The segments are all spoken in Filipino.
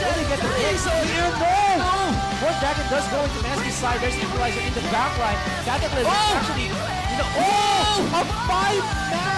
They get the hit. Here, no! More Dragon does go into Mesky's side. There's Equalizer in the back line. Cataclysm actually, a 5-man!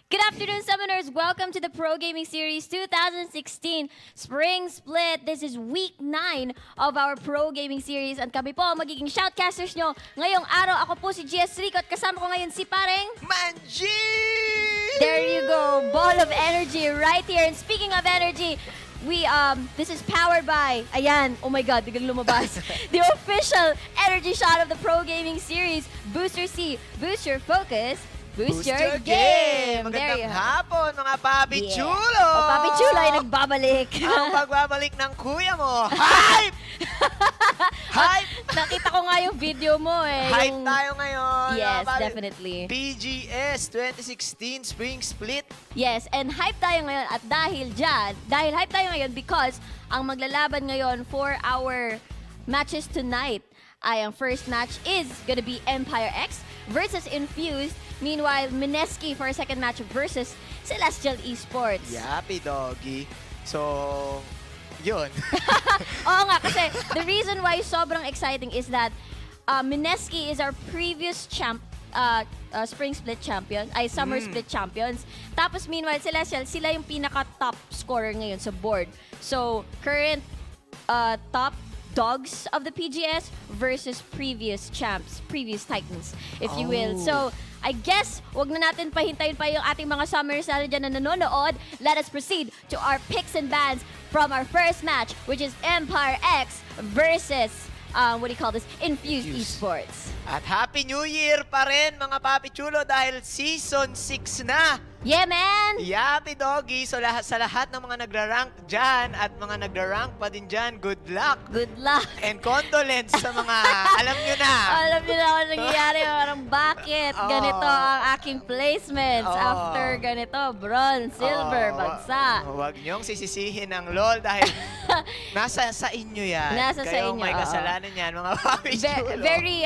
Good afternoon, Summoners! Welcome to the Pro Gaming Series 2016 Spring Split. This is week 9 of our Pro Gaming Series. At kami po ang magiging shoutcasters nyo ngayong araw. Ako po si GS Rico at kasama ko ngayon si Pareng Manji! There you go! Ball of energy right here. And speaking of energy, this is powered by, ayan, oh my God, biglang lumabas. The official energy shot of the Pro Gaming Series. Booster C, boost your focus, boost your game. Magandang hapon, mga Papi Chulo! O, Papi Chulo ay nagbabalik. Ang pagbabalik ng kuya mo. Hype! Hype! Nakita ko nga yung video mo eh. Hype tayo ngayon. Yes, mga Papi. definitely. PGS 2016 Spring Split. Yes, and hype tayo ngayon at dahil hype tayo ngayon because ang maglalaban ngayon for our matches tonight ay ang first match is gonna be Empire X versus Infused. Meanwhile, Mineski for a second match versus Celestial Esports. Yappy doggy. So, yun. Oo nga, kasi the reason why sobrang exciting is that Mineski is our previous Spring Split champion, ay Summer Split champions. Tapos meanwhile, Celestial, sila yung pinaka-top scorer ngayon sa board. So, current top dogs of the PGS versus previous champs, previous titans, if you will. So, I guess, wag na natin pahintayin pa yung ating mga Summers na dyan na nanonood. Let us proceed to our picks and bans from our first match, which is Empire X versus, Infused Esports. At Happy New Year pa rin, mga Papi Chulo, dahil Season 6 na. Yeah, man! Yappy doggy. So sa lahat ng mga nagra-rank dyan at mga nagra-rank pa din dyan, good luck. Good luck. And condolence sa mga, alam nyo na. Alam niyo na ako nangyayari. Parang bakit? Ganito ang aking placements. After ganito, bronze, silver, bagsa. Huwag niyong sisisihin ang LOL dahil nasa sa inyo yan. Nasa sa Kayong inyo, may kasalanan yan, mga Papi Chulo. Very,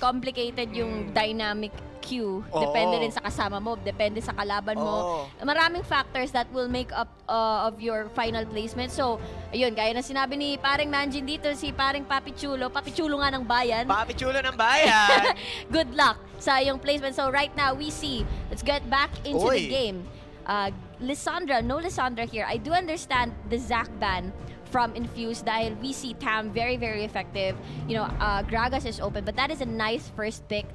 complicated yung dynamic queue. Depende rin sa kasama mo, depende sa kalaban mo. Maraming factors that will make up of your final placement. So, ayun, gaya na sinabi ni Pareng Manjin dito, si Pareng Papi Chulo nga ng bayan. Papi Chulo ng bayan. Good luck sa iyong placement. So, right now, we see, let's get back into the game. Lissandra, no Lissandra here. I do understand the Zac ban from Infused dahil we see Tam very, very effective. Gragas is open, but that is a nice first pick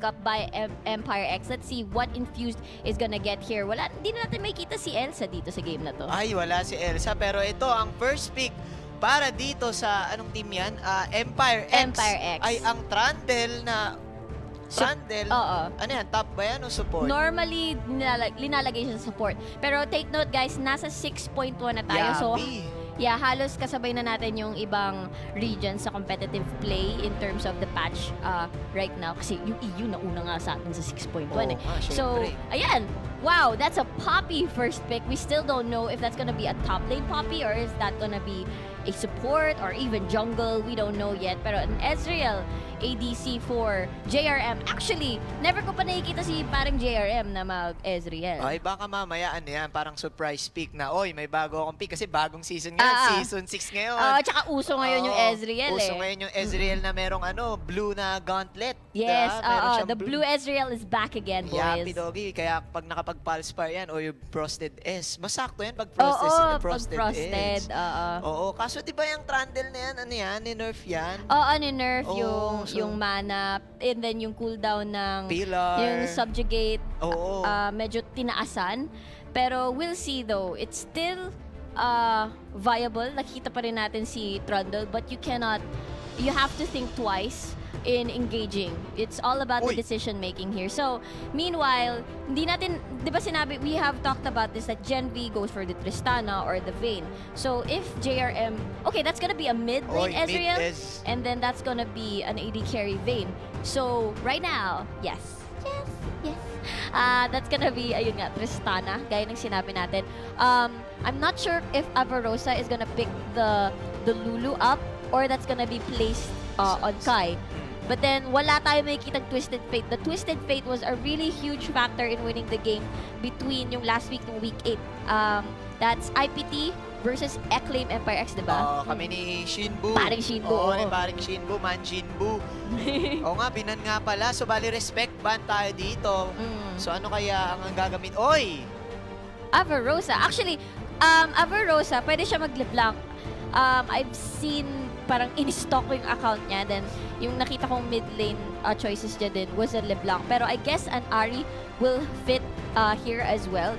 up by Empire X. Let's see what Infused is gonna get here. Hindi na natin makita si Elsa dito sa game na to. Ay, wala si Elsa. Pero ito, ang first pick para dito sa, anong team yan? Empire X. Empire X. Ay, ang Trundle na ano yan? Top ba yan o support? Normally, linalagay siya sa support. Pero take note guys, nasa 6.1 na tayo. So, yeah, halos kasabay na natin yung ibang regions sa competitive play in terms of the patch right now. Kasi yung EU nauna nga sa atin sa 6.1 So, ayan. Wow, that's a Poppy first pick. We still don't know if that's gonna be a top lane Poppy or is that gonna be a support or even jungle. We don't know yet. Pero an Ezreal ADC for JRM. Actually, never ko pa nakikita si parang JRM na mag-Ezreal. Ay, baka mamaya yan, parang surprise pick na, oy, may bago akong pick kasi bagong season ngayon, season 6 ngayon. Tsaka uso ngayon yung Ezreal Uso ngayon yung Ezreal na merong blue na gauntlet. Yes, the blue Ezreal is back again, boys. Yappy doggy, kaya pag nakapag-pulse fire yan o yung frosted S, masakto yan pag frosted S. Oo, kaso di ba yung Trundle na yan, ni-nerf yan? Oo, ni-nerf yung mana, and then yung cooldown ng Pillar. Yung subjugate, medyo tinaasan. Pero we'll see though, it's still viable. Nakita pa rin natin si Trundle, but you have to think twice in engaging. It's all about the decision making here. So, meanwhile, hindi natin, di ba sinabi, we have talked about this that Gen V goes for the Tristana or the Vayne. So, if JRM, okay, that's gonna be a mid lane Ezreal, and then that's gonna be an AD carry Vayne. So, right now, yes. That's gonna be, ayun nga, Tristana, gaya ng sinabi natin. I'm not sure if Avarosa is gonna pick the Lulu up or that's gonna be placed on Kai. But then, wala tayo makikitang Twisted Fate. The Twisted Fate was a really huge factor in winning the game between yung last week ng Week 8. That's IPT versus Acclaim Empire X, diba? Kami ni Shinbu. Paring Shinbu. Oo, ni paring Shinbu, man Shinbu. Oo nga, binan nga pala. So, bali respect ban tayo dito. So, ano kaya ang gagamit? Oy! Avarosa. Actually, Avarosa, pwede siya mag-LeBlanc. I've seen parang in-stock ko yung account niya. Then, yung nakita kong mid lane choices dyan din was a LeBlanc. Pero I guess an Ahri will fit here as well.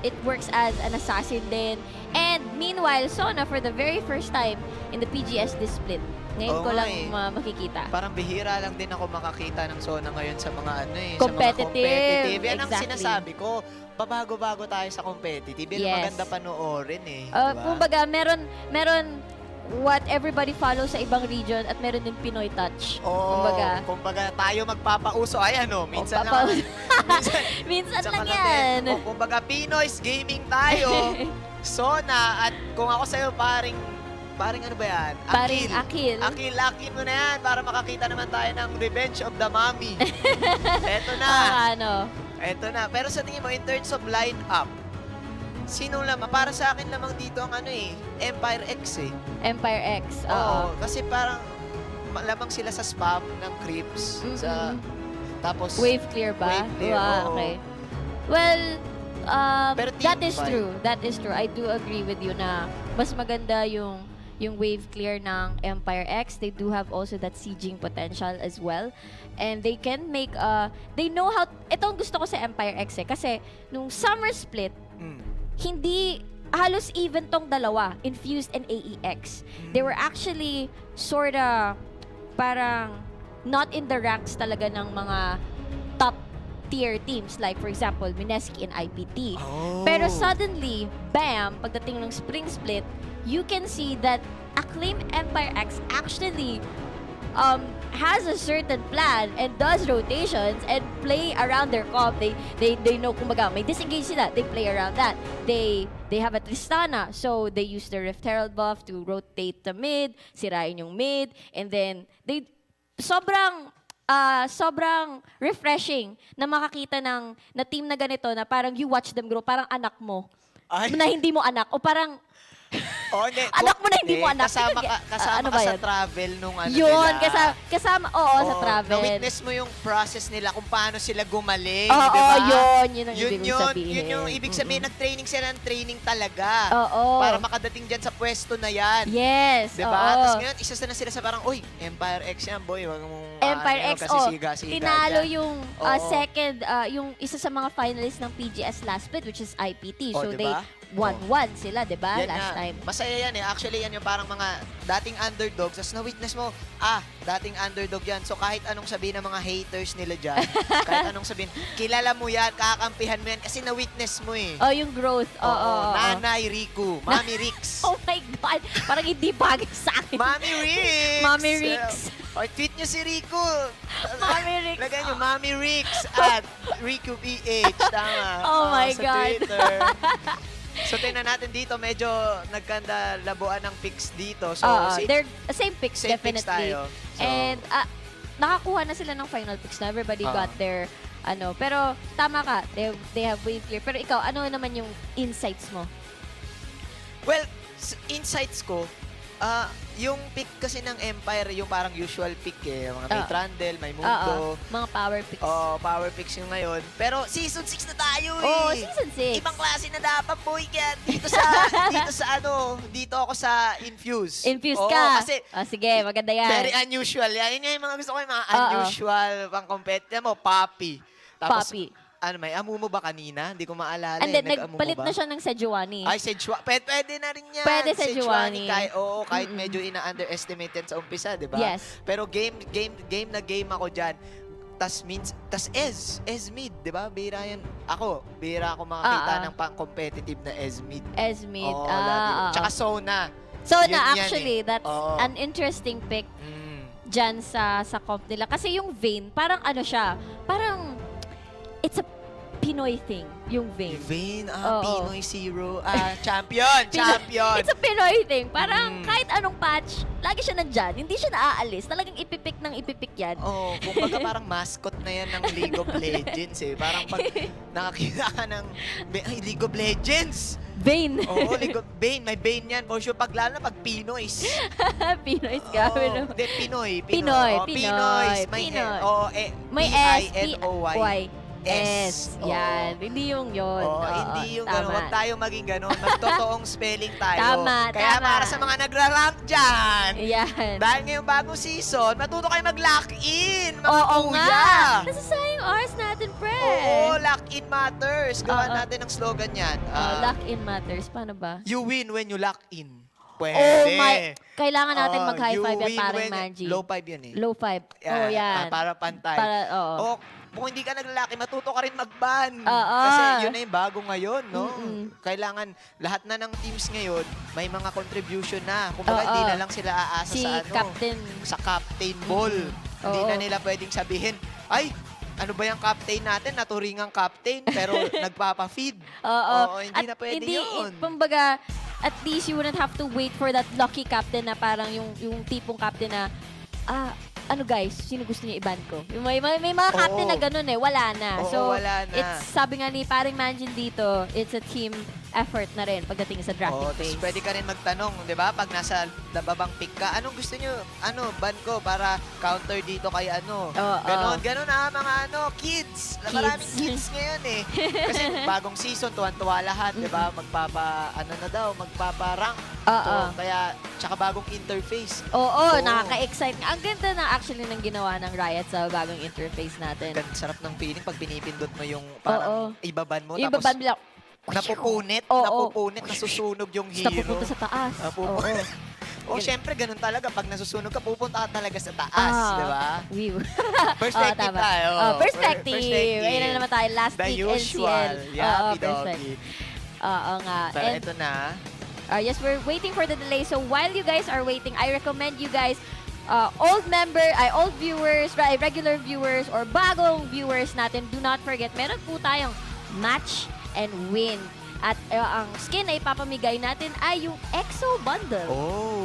It works as an assassin din. And meanwhile, Sona for the very first time in the PGS this split. Ngayon ko lang makikita. Parang bihira lang din ako makakita ng Sona ngayon sa mga Competitive. sa mga competitive. Yan ang Exactly. sinasabi ko. Pabago-bago tayo sa competitive. Yan Yes. maganda panoorin eh. Diba? Kumbaga, meron what everybody follows sa ibang region at meron din Pinoy touch. Kumbaga tayo magpapauso. Ay ano, minsan lang. minsan lang yan. Kumbaga Pinoy's gaming tayo. Sona at kung ako sa'yo paring ano ba yan? Paring Akil. Akil mo na yan para makakita naman tayo ng Revenge of the Mommy. Eto na. Eto na. Pero sa tingin mo, in terms of line-up, sino lamang? Para sa akin lamang dito ang Empire X eh. Empire X, Oo. Kasi parang lamang sila sa spam ng creeps. Tapos, wave clear ba? Wave clear, oo. Okay. Well, Pero that team is fight. true. That is true. I do agree with you na mas maganda yung wave clear ng Empire X. They do have also that sieging potential as well. And they can make, they know how, ito ang gusto ko sa Empire X eh. Kasi, nung summer split, hindi, halos even tong dalawa, Infused and AEX. They were actually sorta, parang, not in the ranks talaga ng mga top tier teams. Like, for example, Mineski and IPT. Pero suddenly, bam, pagdating ng spring split, you can see that Acclaim Empire X actually has a certain plan and does rotations and play around their comp. They know kumbaga may disengage sila, they play around that. They have a Tristana, so they use the Rift Herald buff to rotate the mid, sirain yung mid, and then they sobrang refreshing na makakita na team na ganito na parang you watch them grow, parang anak mo. Na hindi mo anak o parang hindi. anak mo na hindi mo anak. Kasama ano ka ba sa yun? travel nung Yun, nila. kasama, sa travel. Na-witness mo yung process nila kung paano sila gumaling, Oo, di ba? yun ang ibig sabihin. Yun yung ibig sabihin. Nag-training sila ng training talaga. Oo. Para makadating dyan sa pwesto na yan. Yes, Di ba? Tapos ngayon, isa na sila sa parang, uy, Empire X yan, boy. Wag mong Empire X, siga-siga tinalo dyan. yung second, yung isa sa mga finalists ng PGS last split, which is IPT. So diba? they 1-1 sila, di ba? Last time. Masaya yan eh. Actually, yan yung parang mga dating underdogs. Tapos na-witness mo, dating underdog yan. So kahit anong sabihin ng mga haters nila dyan, kahit anong sabihin, kilala mo yan, kakampihan mo yan kasi na-witness mo eh. Yung growth. Nanay Riku, Mami Rix. Oh my God! Parang hindi bagay sa akin. Mami Rix! Mami Rix. Tweet nyo si Riku. Mami Rix. Lagay nyo, Mami Rix at Riku PH. Tama. Oh my sa God. Twitter. So, tingnan natin dito, medyo nagkanda labuan ng picks dito. So, they're same picks, same picks definitely. tayo. So, And nakakuha na sila ng final picks na. Everybody got their, pero tama ka, they have wave clear. Pero ikaw, ano naman yung insights mo? well, insights ko, yung pick kasi ng Empire, yung parang usual pick eh. Mga may Trundle, may Mundo. Mga power picks. Power picks yung ngayon. Pero season 6 na tayo eh. Season 6. Ibang klase na dapat, boy. Kaya dito ako sa Infuse. Infuse ka. Kasi sige, maganda yan. very unusual. Yan yung mga gusto ko, yung mga unusual pang competitive mo, Poppy. Tapos, Poppy. may amu mo ba kanina? Hindi ko maalala. And then, Nag-amu mo nagpalit ba? na siya ng Sejuani. Ay, Sejuani. Pwede na rin yan. Pwede Sejuani. Kahit medyo ina-underestimate yan sa umpisa, di ba? Yes. Pero game na game ako dyan. Tas mid, di ba? Bira ako makakita ng pang-competitive na mid. Mid. Tsaka Sona. So Yun na yan actually, eh. that's an interesting pick dyan sa comp nila. Kasi yung Vayne, parang ano siya, parang it's a Pinoy thing, yung Vayne. Vayne, Oo. Pinoy Zero, champion, champion. It's a Pinoy thing. Parang kahit anong patch, lagi siya nandyan. Hindi siya naaalis. Talagang ipipik ng ipipik yan. Oo, kumbaga parang mascot na yan ng League of Legends eh. Parang pag nakakita ka ng League of Legends. Vayne. Oo, League of Vayne. May Vayne yan. For sure, lalo na pag Pinoys. Pinoy ka. Oo, hindi, Pinoy. Pinoy. Oh, Pinoys. May Pinoy. May P-I-N-O-Y. S. Yan. Hindi yung yun. Oo, hindi yung gano'n. Huwag tayo maging gano'n. Magtotoong spelling tayo. Tama, Kaya tama. para sa mga nagra-rank dyan, Yan. dahil ngayong bagong season, matuto kayo mag-lock-in, mga Oo kuya. nga. Nasasayang hours natin, pre. Oo, lock-in matters. Gawa Oo. natin ang slogan yan. Lock-in matters. Paano ba? You win when you lock in. Oh Pwede. my. Kailangan natin mag-high you five yan, win parang when- Manji. Low five yan eh. Low five. Oh, yan. Para pantay. Oo. O, kung hindi ka naglalaki, matuto ka rin mag-ban. Oo. Kasi yun na yung bago ngayon, no? Mm-mm. Kailangan, lahat na ng teams ngayon, may mga contribution na. Kumbaga, hindi na lang sila aasa Si sa ano. Captain. Sa captain ball. Hindi Oo. na nila pwedeng sabihin, ay, ano ba yung captain natin? Naturingang captain, pero nagpapa-feed. Oo. Hindi na pwede yun. Kumbaga, at least you wouldn't have to wait for that lucky captain na parang yung tipong captain na, ano guys, sino gusto niya i-ban ko? May mga captain na ganun eh, wala na. Oo, So, wala na. it's, sabi nga ni paring Manjin dito, it's a team effort na rin pagdating sa drafting phase. Pwede ka rin magtanong, di ba? Pag nasa babang pick ka, anong gusto nyo? Ban ko para counter dito kay ano? Ganon mga kids. Maraming kids ngayon eh. Kasi bagong season, tuwan-tuwa lahat, di ba? Magpapa-rank. So, kaya, tsaka bagong interface. Oo, nakaka-excite. Ang ganda na actually ng ginawa ng Riot sa bagong interface natin. Sarap ng feeling pag binipindot mo yung parang ibaban mo. Yung ibaban bilang, napupunit, nasusunog yung hero. napupunta sa taas. Syempre, ganun talaga. Pag nasusunog ka, pupunta ka talaga sa taas, di ba? Perspective tama. tayo. Perspective. Ayun na naman tayo. Last The week, usual. LCL. Yappy doggy. Perspective. Oo nga. Pero And, ito na. yes, we're waiting for the delay. So while you guys are waiting, I recommend you guys, old viewers, regular viewers, or bagong viewers natin, do not forget, meron po tayong match and win. At ang skin na ipapamigay natin ay yung EXO Bundle.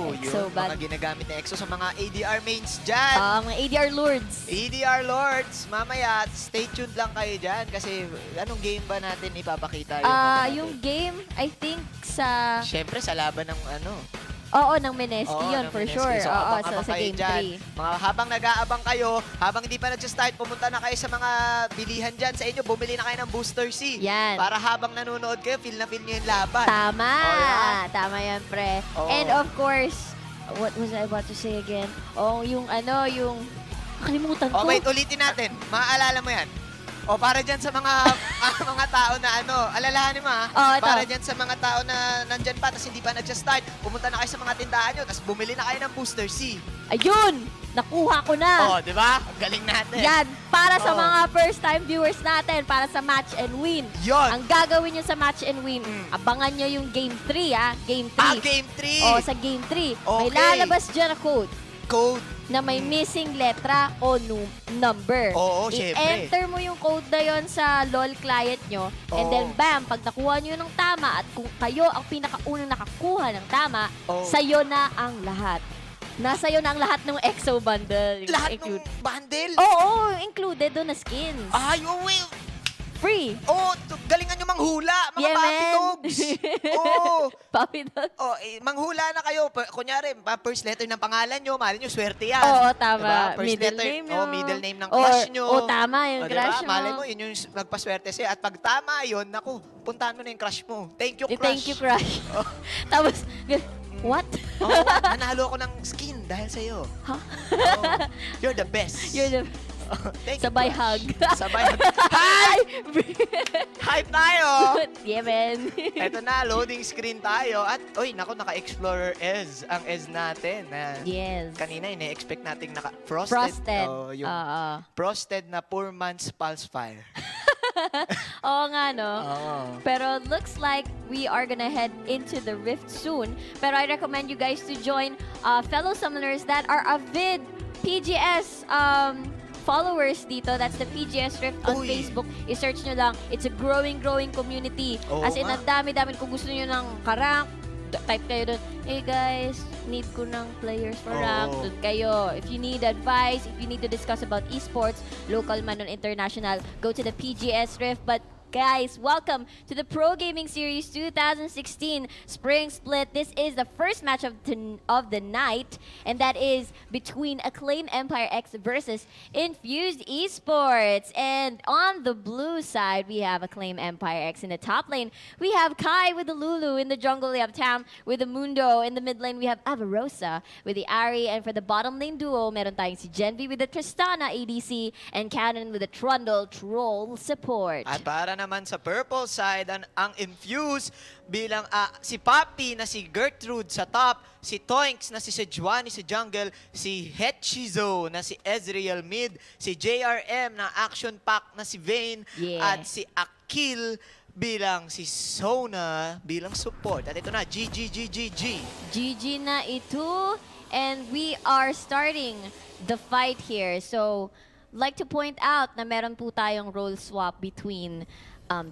Yun. Mga ginagamit na EXO sa mga ADR mains dyan. Mga ADR Lords. ADR Lords. Mamaya, stay tuned lang kayo dyan. Kasi anong game ba natin ipapakita? Yung game, I think sa... Siyempre, sa laban ng Oo, ng Mineski yun, ng for Mineski. sure. So, Oo, abang-abang sa kayo Game dyan. 3. Habang nag-aabang kayo, habang hindi pa nag-start, pumunta na kayo sa mga bilihan dyan sa inyo. Bumili na kayo ng Booster C. Yan. Para habang nanonood kayo, feel na feel nyo yung laban. Tama. Yan. Tama yan, pre. Oo. And of course, what was I about to say again? Yung nakalimutan ko. Wait, ulitin natin. Maaalala mo yan. Para dyan sa mga mga tao na alalahanin mo para dyan sa mga tao na nandyan pa, tapos hindi pa nag-start, pumunta na kayo sa mga tindahan nyo, tapos bumili na kayo ng Booster C. Ayun! Nakuha ko na! Di ba? Ang galing natin. Yan! Para sa mga first-time viewers natin, para sa match and win. Yun! Ang gagawin nyo sa match and win, abangan nyo yung Game 3, Game 3. Game 3! Sa Game 3. Okay. May lalabas dyan na code na may Mm. missing letra o number. Oo, syempre. I-enter mo yung code na yon sa LOL client nyo. And then, bam, pag nakuha nyo ng tama at kung kayo ang pinakaunang nakakuha ng tama, sa'yo na ang lahat. Nasa'yo na ang lahat ng EXO bundle. Lahat ng bundle? Oo, included doon na skins. Free. Galingan nyo manghula, mga Yeah, puppy man. dogs. Puppy dogs. Manghula na kayo. Kunyari, first letter ng pangalan nyo, mali nyo, swerte yan. Oo, tama. Diba? First Middle letter, name nyo. middle name ng crush nyo. Tama, yung crush mo. Mali mo, yun yung magpaswerte sa'yo. At pag tama yun, naku, puntahan mo na yung crush mo. Thank you, crush. Thank you, crush. Tapos, what? Nanalo ako ng skin dahil sa'yo. Huh? You're the best. You're the... Thank you, Sabay crush. hug. Sabay hug. Hi! Hype tayo! Yeah, man. Eto na, loading screen tayo. At, naka-Explorer Ez. Ang Ez natin. Yes. Kanina, ine-expect nating naka-frosted. Frosted. Yung frosted na poor man's pulse fire. Oo nga, no? Oo. Pero looks like we are gonna head into the Rift soon. Pero I recommend you guys to join fellow summoners that are avid PGS followers dito. That's the PGS Rift on Uy. Facebook. I-search nyo lang. It's a growing community. Oo As in, nga. ang dami-dami. Kung gusto nyo ng karank, type kayo doon, hey guys, need ko ng players for rank. Oo. Doon kayo. If you need advice, if you need to discuss about esports, local man or international, go to the PGS Rift. But guys, welcome to the Pro Gaming Series 2016 Spring Split. This is the first match of the night, and that is between Acclaim Empire X versus Infused Esports. And on the blue side, we have Acclaim Empire X. In the top lane, we have Kai with the Lulu. In the jungle, we have Tam with the Mundo. In the mid lane, we have Avarosa with the Ari. And for the bottom lane duo, meron tayong si Genvi with the Tristana ADC and Cannon with the Trundle Troll support. At para naman sa purple side, ang Infuse bilang si Papi na si Gertrude sa top, si Toinks na si Sejuani sa jungle, si Hechizo na si Ezreal mid, si JRM na action pack na si Vayne, Yeah. at si Akil bilang si Sona bilang support. At ito na, GG. GG na ito. And we are starting the fight here. So, like to point out na meron po tayong role swap between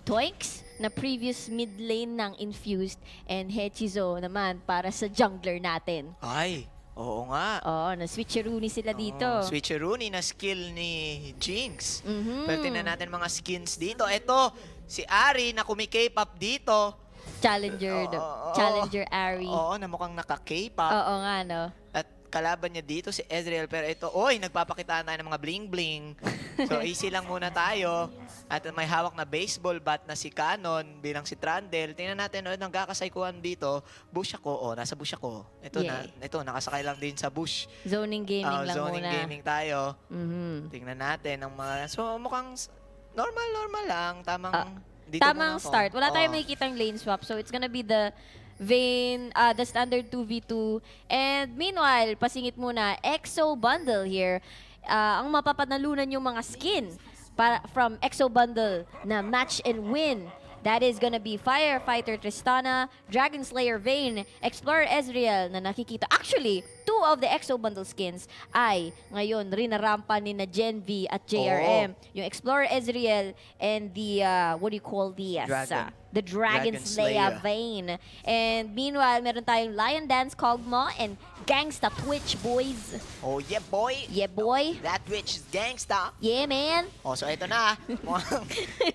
Toinks na previous mid lane ng Infused and Hechizo naman para sa jungler natin. Ay, oo nga. Oo, na-switcheroony sila dito. Switcheroony na skill ni Jinx. Mhm. Pero tingnan natin mga skins dito. Ito, si Ari na kumi-K-pop dito. Challenger, Challenger Ari. Oo, na mukhang naka-K-pop. Oo nga, no? At kalaban niya dito si Ezreal. Pero ito, nagpapakitaan tayo ng mga bling-bling. So, easy lang muna tayo. At may hawak na baseball bat na si Cannon bilang si Trundle. Tingnan natin, nagkakasaykuhan dito. Bush ako. Nasa bush ako. Ito, nakasakay lang din sa bush. Zoning gaming lang zoning muna. gaming tayo. Mhm. Tingnan natin ang mga... So, mukhang normal lang. Dito Tamang muna ako. start. Wala tayong Oo. makikitang lane swap. So, it's gonna be the Vayne, the standard 2v2. And meanwhile, pasingit muna, EXO Bundle here. Ang mapapanalunan yung mga skin from EXO Bundle na match and win. That is gonna be Firefighter Tristana, Dragon Slayer Vayne, Explorer Ezreal na nakikita. Actually, 2 of the EXO Bundle skins ay ngayon rinarampa ni na Genvi at JRM. Yung Explorer Ezreal and the, what do you call this? The Dragon Slayer Vayne. And meanwhile, meron tayong Lion Dance Kog'Maw and Gangsta Twitch, boys. Oh, yeah, boy. Yeah, boy. That Twitch is gangsta. Yeah, man. Oh, so ito na.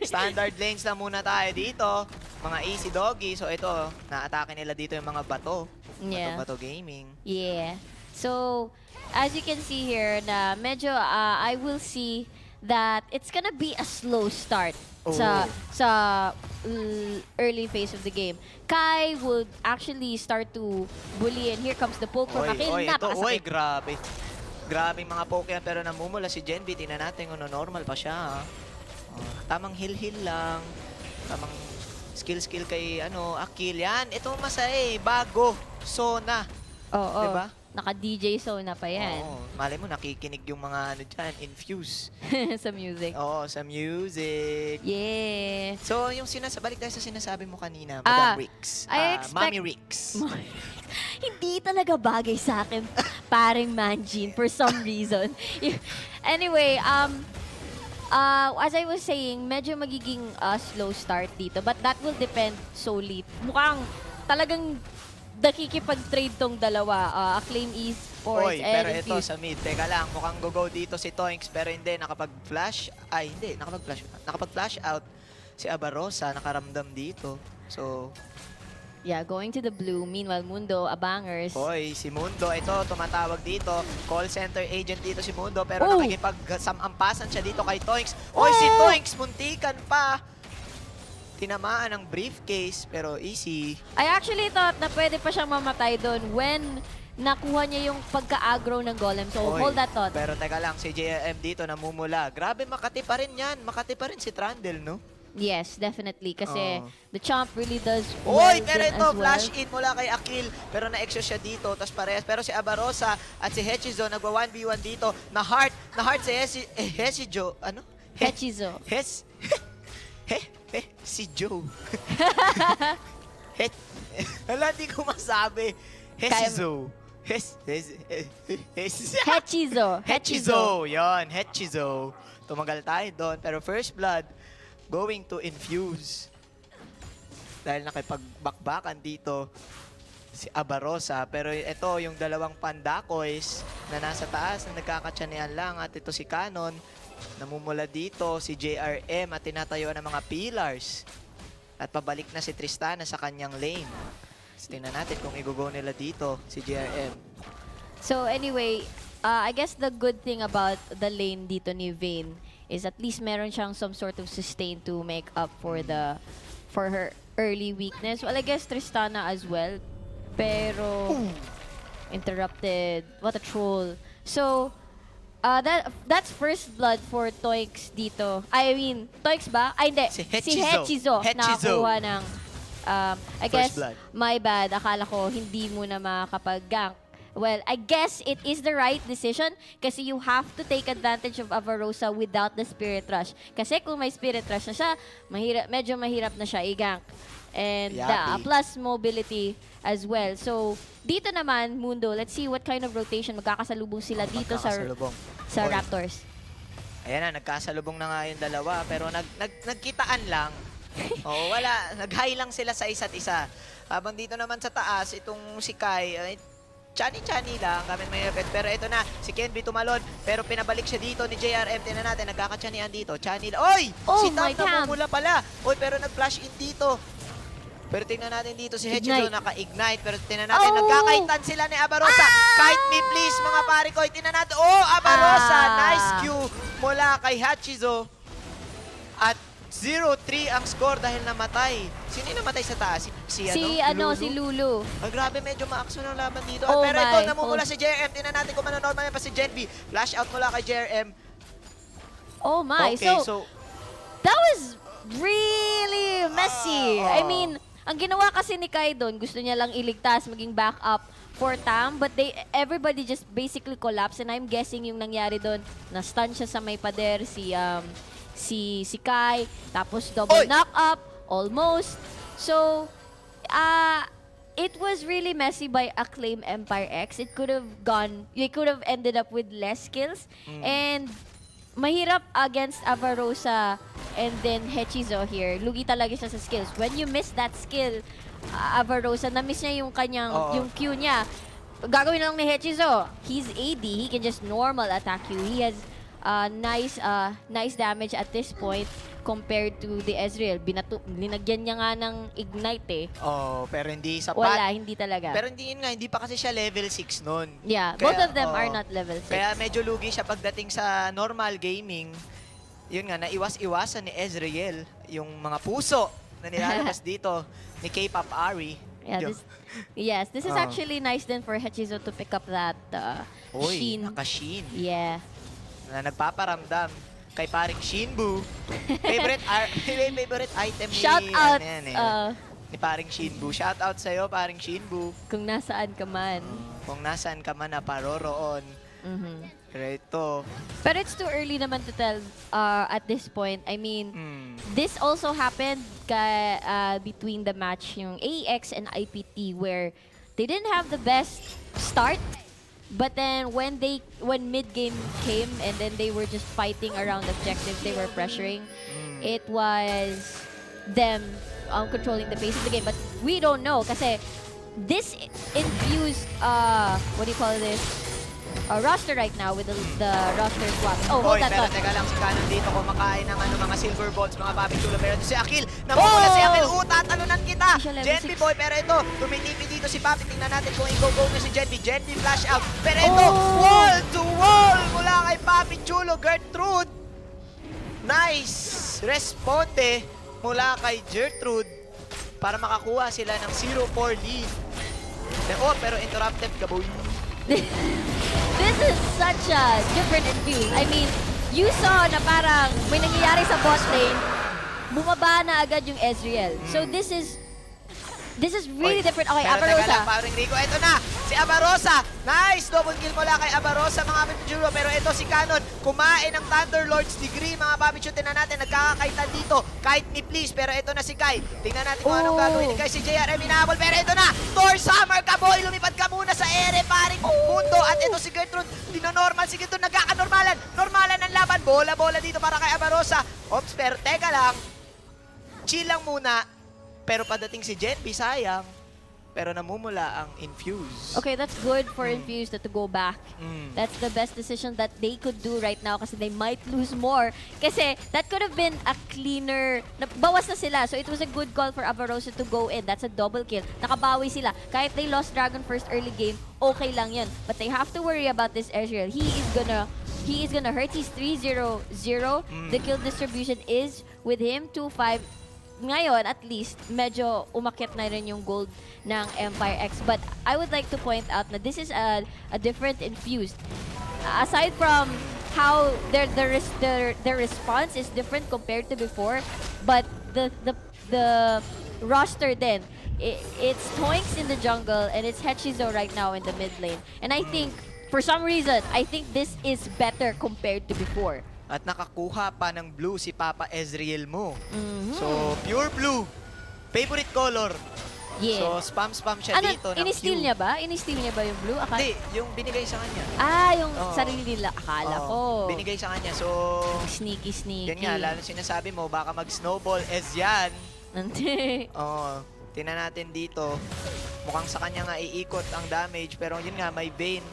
Standard lanes na muna tayo dito. Mga easy doggy. So ito, na-atake nila dito yung mga bato. Yeah. Bato gaming. Yeah. So, as you can see here, na medyo, I will see that it's gonna be a slow start sa early phase of the game. Kai would actually start to bully, and here comes the poke from Akil. Napakasakit. Grabe. Grabe mga poke yan, pero namumula si Genvi. Tingnan natin kung normal pa siya. Tamang heal-heal lang. Tamang skill kay Akil. Yan, ito masaya bago. Sona. Oo. Diba? Naka-DJ Sona pa yan. Oo. Malay mo, nakikinig yung mga dyan, Infuse. Sa music. Oo, sa music. Yeah. So, yung balik tayo sa sinasabi mo kanina, Madam Rix. Mami Rix. Hindi talaga bagay sa akin, paring Manjin, for some reason. Anyway, as I was saying, medyo magiging slow start dito, but that will depend solely. Mukhang talagang nakikipag-trade tong dalawa, Acclaim Esports and pero ito Infused. sa mid. Teka lang, mukhang go dito si Toinks, pero hindi, nakapag-flash out si Avarosa, nakaramdam dito. So, yeah, going to the blue. Meanwhile, Mundo, Abangers. si Mundo, ito, tumatawag dito. Call center agent dito si Mundo, pero nakikipag-samampasan siya dito kay Toinks. Si Toinks, muntikan pa. Tinamaan ang briefcase, pero easy. I actually thought na pwede pa siyang mamatay doon when nakuha niya yung pagka-aggro ng golem. So, hold that thought. Pero teka lang, si JM dito namumula. Grabe, Makati pa rin yan. Makati pa rin si Trundle, no? Yes, definitely. Kasi the champ really does well pero din ito, as well. flash in mula kay Akil. Pero na-exhaust siya dito, tas parehas. Pero si Avarosa at si Hechizo nagwa 1v1 dito. Na-heart si Hechizo. Ano? Hechizo. Si Joe. Hala, di ko masabi. Hechizo. Hechizo. Hechizo. Yon, Hechizo. Tumagal tayo doon. Pero first blood, going to infuse. Dahil nakipagbakbakan dito si Abarosa. Pero ito, yung dalawang pandakoys na nasa taas na nagkakatsanian lang. At ito si Canon, namumula dito. Si JRM at tinatayo ng mga pillars. At pabalik na si Tristana sa kanyang lane. So, tingnan natin kung i-go nila dito si JRM. So anyway, I guess the good thing about the lane dito ni Vayne is at least meron siyang some sort of sustain to make up for her early weakness. Well, I guess Tristana as well. Pero interrupted. What a troll. So that's first blood for Toix dito. I mean, Toix ba? Ay, hindi. Si Hechizo. Nakakuha ng I guess, blood. my bad. Akala ko hindi mo na makakapag-gank. Well, I guess it is the right decision kasi you have to take advantage of Avarosa without the Spirit Rush. Kasi kung may Spirit Rush na siya, medyo mahirap na siya i-gank. And plus mobility as well. So, dito naman, Mundo, let's see what kind of rotation magkakasalubong sila dito sa Raptors. Ayan na, nagkasalubong na nga yung dalawa, pero nagkitaan lang. Oo, wala. Nag-high lang sila sa isa't isa. Habang dito naman sa taas, itong si Kai, chani-chani lang, gamit may effect. Pero ito na, si Kenby tumalon, pero pinabalik siya dito ni JRM. Tingnan natin, nagkakatsanian dito. Chani lang. Oy! Oh, Si Tam namumula pala. Oy, pero nag-flash in dito. Pero tingnan natin dito si Hechizo, naka-ignite. Pero tingnan natin, nagkakaitan sila ni Abarosa. Kite me please, mga pare ko. Tingnan natin, Abarosa! Nice cue mula kay Hechizo. At 0-3 ang score dahil namatay. Sino yung namatay sa taas? Si Lulu. Grabe, medyo ma-action ang laban dito. Oh Pero ito, my. namumula si JRM. Tingnan natin kung manonormal pa si Genby. Flash out mula kay JRM. Oh my. Okay, so that was really messy. I mean, ang ginawa kasi ni Kai doon, gusto niya lang iligtas, maging backup for Tam, but everybody just basically collapsed, and I'm guessing yung nangyari doon, na-stun siya sa may pader, si Kai, tapos double knock up, almost. So, it was really messy by Acclaim Empire X. It could have ended up with less kills, and mahirap against Avarosa and then Hechizo here. Lugi talaga siya sa skills. When you miss that skill, Avarosa, na-miss niya yung kanyang, yung Q niya. Gagawin na lang ni Hechizo. He's AD. He can just normal attack you. He has nice damage at this point compared to the Ezreal. Linagyan niya nga ng Ignite Pero hindi sapat. Wala, hindi talaga. Pero hindi pa kasi siya level 6 nun. Yeah, both of them are not level 6. Kaya medyo lugi siya pagdating sa normal gaming. Yun nga, naiwas-iwasan ni Ezreal yung mga puso na nilalabas dito ni K-pop Ari. Yeah, this is actually nice then for Hechizo to pick up that Shin. Naka-Shin. Yeah. Na nagpaparamdam kay paring Shinbu. favorite item Shout out ni paring Shinbu. Shout out sa'yo, paring Shinbu. Kung nasaan ka man. Kung nasaan ka man na paroroon. But it's too early naman to tell at this point. I mean, this also happened between the match yung AEX and IPT where they didn't have the best start. But then when mid-game came and then they were just fighting around objectives, they were pressuring. It was them controlling the pace of the game. But we don't know kasi this infused, what do you call this? Roster right now with the roster swap. Oh, hold that thought. Teka lang, si Canon dito kumakain ng mga silver balls, mga papi chulo. Pero ito si Akil, namumula si Akil. Tatalunan kita! Genby boy, pero ito, tumitipi dito si Papi. Tingnan natin kung i-go-go na si Genby. Genby flash out. Pero ito, wall to wall mula kay Papi chulo. Gertrude. Nice! Responde mula kay Gertrude para makakuha sila ng 0-4 lead. Pero interrupted, kaboy. This is such a different infuse. I mean, you saw na parang may nangyayari sa bot lane, bumaba na agad yung Ezreal. So this is really different. Okay, Abarosa. Teka lang, paring Rico. Ito na, si Abarosa. Nice! Double kill mula kay Abarosa, mga Papichuro. Pero ito si Canon, kumain ng Thunderlord's Degree, mga Papichuro. Tingnan natin, nagkakakaitan dito. Kite me please. Pero ito na si Kai. Tingnan natin kung anong gagawin ni Kai. Si JRM inahabol. Pero ito na, Thor Summer ka boy. Lumipad ka muna sa ere, paring Mundo. At ito si Gertrude, dinonormal si Gertrude, nagkakanormalan. Normalan ang laban. Bola-bola dito para kay Avarosa. Ops, pero teka lang. Chill lang muna. Pero padating si Genby, sayang. Pero namumula ang Infuse. Okay, that's good for Infuse to go back. That's the best decision that they could do right now kasi they might lose more. Kasi that could have been a cleaner... Bawas na sila. So it was a good call for Avarosa to go in. That's a double kill. Nakabawi sila. Kahit they lost Dragon first early game, okay lang yan. But they have to worry about this Ezreal. He is gonna hurt. He's 3-0-0. The kill distribution is with him 2-5. Ngayon, at least, medyo umakyat na rin yung gold ng Empire X. But I would like to point out na this is a different Infused. Aside from how their response is different compared to before, but the roster then, it's Toinks in the jungle and it's Hechizo right now in the mid lane. And I think, for some reason, I think this is better compared to before. At nakakuha pa ng blue si Papa Ezreal mo. So, pure blue. Favorite color. Yeah. So, spam siya dito ng ini-steal Q. niya ba? Ini-steal niya ba yung blue? Hindi, yung binigay sa kanya. Yung sarili nila. Akala ko. Binigay sa kanya. So, Sneaky. yan nga, lalo sinasabi mo, baka mag-snowball as yan. Tingnan natin dito. Mukhang sa kanya nga iikot ang damage, pero yun nga, may Bane.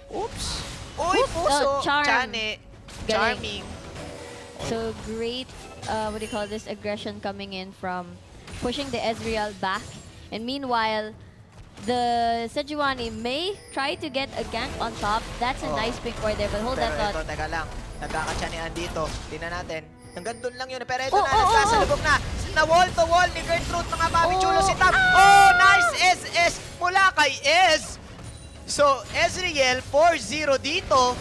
Oops! Uy, puso! Chane! Charming! So, great, what do you call this, aggression coming in from pushing the Ezreal back. And meanwhile, the Sejuani may try to get a gank on top. That's a nice pick for there, but hold that thought. Pero ito, teka lang. Nagkakachanean dito. Tingnan natin. Hanggang doon lang yun. Pero ito na, nagkasalubog na. Na wall to wall ni Gertrude, mga mami chulo si Tam. Nice SS mula kay Ez. So, Ezreal, 4-0 dito.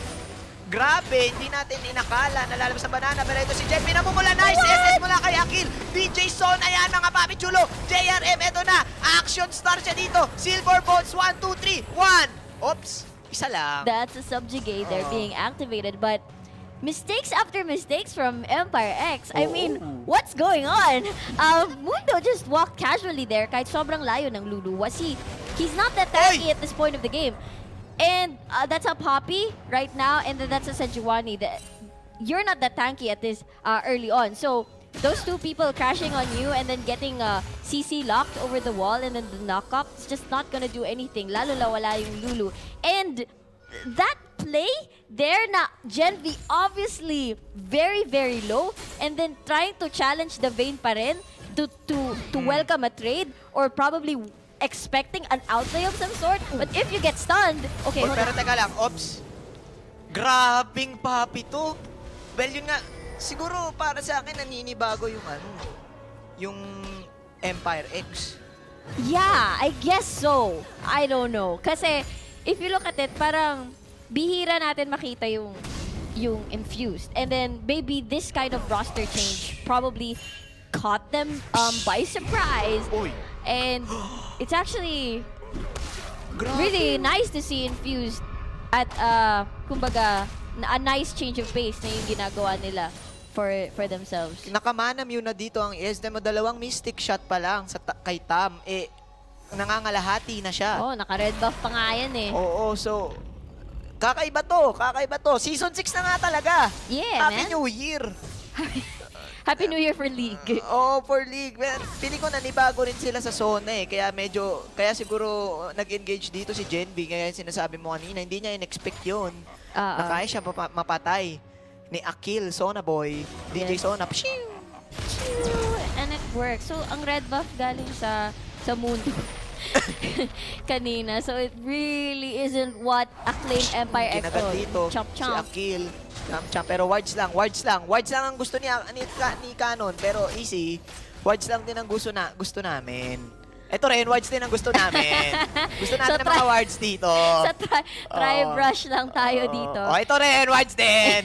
Grabe, hindi natin inakala na lalabas sa banana. Pero ito si Jen, pinamumula. Nice SS mula kay Akil. DJ Son, ayan mga papi chulo. JRM, ito na. Action star siya dito. Silver Bones, 1, 2, 3, 1. Oops, isa lang. That's a subjugator being activated, but mistakes after mistakes from Empire X. I mean, what's going on? Mundo just walked casually there kahit sobrang layo ng Lulu. He's not that tanky at this point of the game. And that's a Poppy right now, and then that's a Sejuani. You're not that tanky at this early on. So those two people crashing on you and then getting CC locked over the wall and then the knock-up, it's just not gonna do anything. Lalo la wala yung Lulu. And that play there na Gen V obviously very, very low and then trying to challenge the Vayne pa rin to welcome a trade or probably expecting an outlay of some sort. But if you get stunned, okay, Pero teka lang, Ops. Grabing papi to. Well, yun nga, siguro para sa akin naninibago yung Empire X. Yeah, I guess so. I don't know. Kasi if you look at it, parang bihira natin makita yung Infused. And then maybe this kind of roster change probably caught them by surprise. And it's actually really nice to see Infused at kumbaga a nice change of pace na yung ginagawa nila for themselves. Nakamanam yun na dito ang ESDM. Dalawang mystic shot pa lang kay Tam. Nangangalahati na siya. Naka-red buff pa nga yan eh. Oo, so kakaiba to. Season 6 na nga talaga. Yeah, Happy man. New Year. Happy New Year for League. For League. Pili ko nanibago rin sila sa zona eh. Kaya siguro nag-engage dito si Genby. Kaya sinasabi mo kanina, hindi niya in-expect yun. Na kaya siya mapatay ni Akil, Sona Boy, DJ Sona. And it works. So, ang red buff galing sa Mundo kanina. So, it really isn't what acclaimed Empire X. Kinagat dito si Akil. Pero wards lang. Wards lang ang gusto ni Canon. Pero easy. Wards lang din ang gusto namin. Ito rin, wards din ang gusto namin. Gusto natin ng mga wards dito. Sa try brush lang tayo dito. Ito rin, wards din.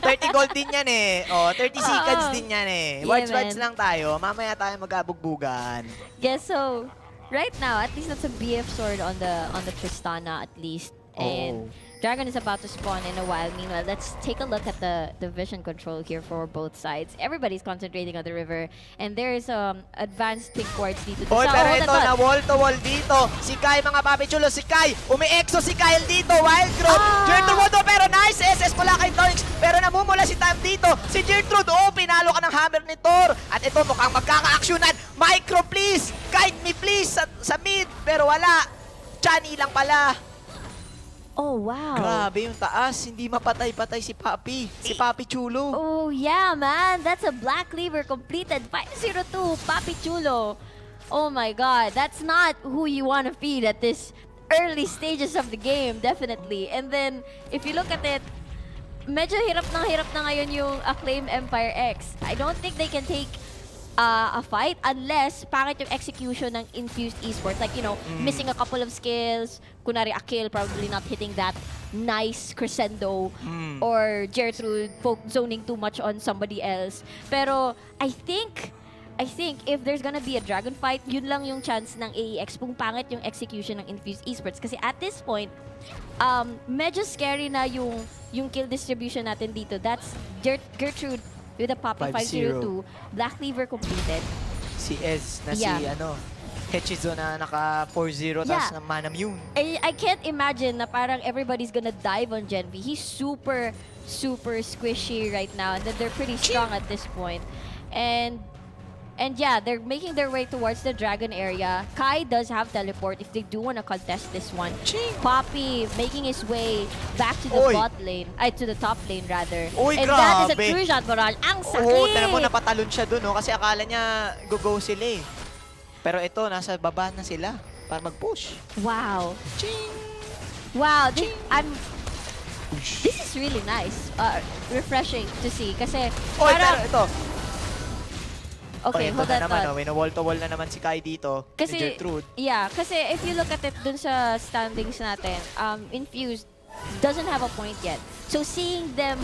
30 gold din yan eh. 30 seconds din yan eh. Yeah, Wards lang tayo. Mamaya tayo mag-abugbugan. Yes, so right now, at least that's a BF sword on the Tristana at least. And Dragon is about to spawn in a while. Meanwhile, let's take a look at the vision control here for both sides. Everybody's concentrating on the river. And there's advanced pick wards dito. Oy, pero ito, na wall-to-wall dito. Si Kai, mga papi chulo, si Kai. Umi-exo si Kyle dito. Wild Growth. Gertrude, pero nice. SS mula kay Tonix. Pero namumula si Tam dito. Si Gertrude, pinalo ka ng hammer ni Thor. At ito, mukhang magkaka-actionan. Micro, please. Kite me, please. Sa mid. Pero wala. Chani lang pala. Oh, wow. Grabe yung taas. Hindi mapatay-patay si Papi. Si Papi Chulo. Oh, yeah, man. That's a Black Cleaver completed. 502, Papi Chulo. Oh, my God. That's not who you want to feed at this early stages of the game, definitely. And then, if you look at it, medyo hirap na ngayon yung Acclaim Empire X. I don't think they can take a fight unless pangit yung execution ng Infused Esports. Like, you know, missing a couple of skills. Kunwari, Akil probably not hitting that nice crescendo. Or Gertrude zoning too much on somebody else. Pero, I think if there's gonna be a dragon fight, yun lang yung chance ng AEX kung pangit yung execution ng Infused Esports. Kasi at this point, medyo scary na yung kill distribution natin dito. That's Gertrude with a Poppy 502. Black Cleaver completed. Si Ez na si Hechizo na naka 4-0 tapos na Manamune. I can't imagine na parang everybody's gonna dive on Gen V. He's super squishy right now and then they're pretty strong at this point. And yeah, they're making their way towards the dragon area. Kai does have teleport if they do want to contest this one. Poppy making his way back to the bot lane, to the top lane rather. And that is a true shot barrage. Ang sakit! Oo, tala mo napatalon siya dun, no? Kasi akala niya go sila eh. Pero ito, nasa baba na sila para mag-push. Wow. Ching! Wow, this is really nice. Refreshing to see. Kasi pero ito. Okay, hold that on. Win-wall-to-wall na naman si Kai dito. Kasi, ni Gertrude. Yeah, kasi if you look at it dun sa standings natin, Infused doesn't have a point yet. So seeing them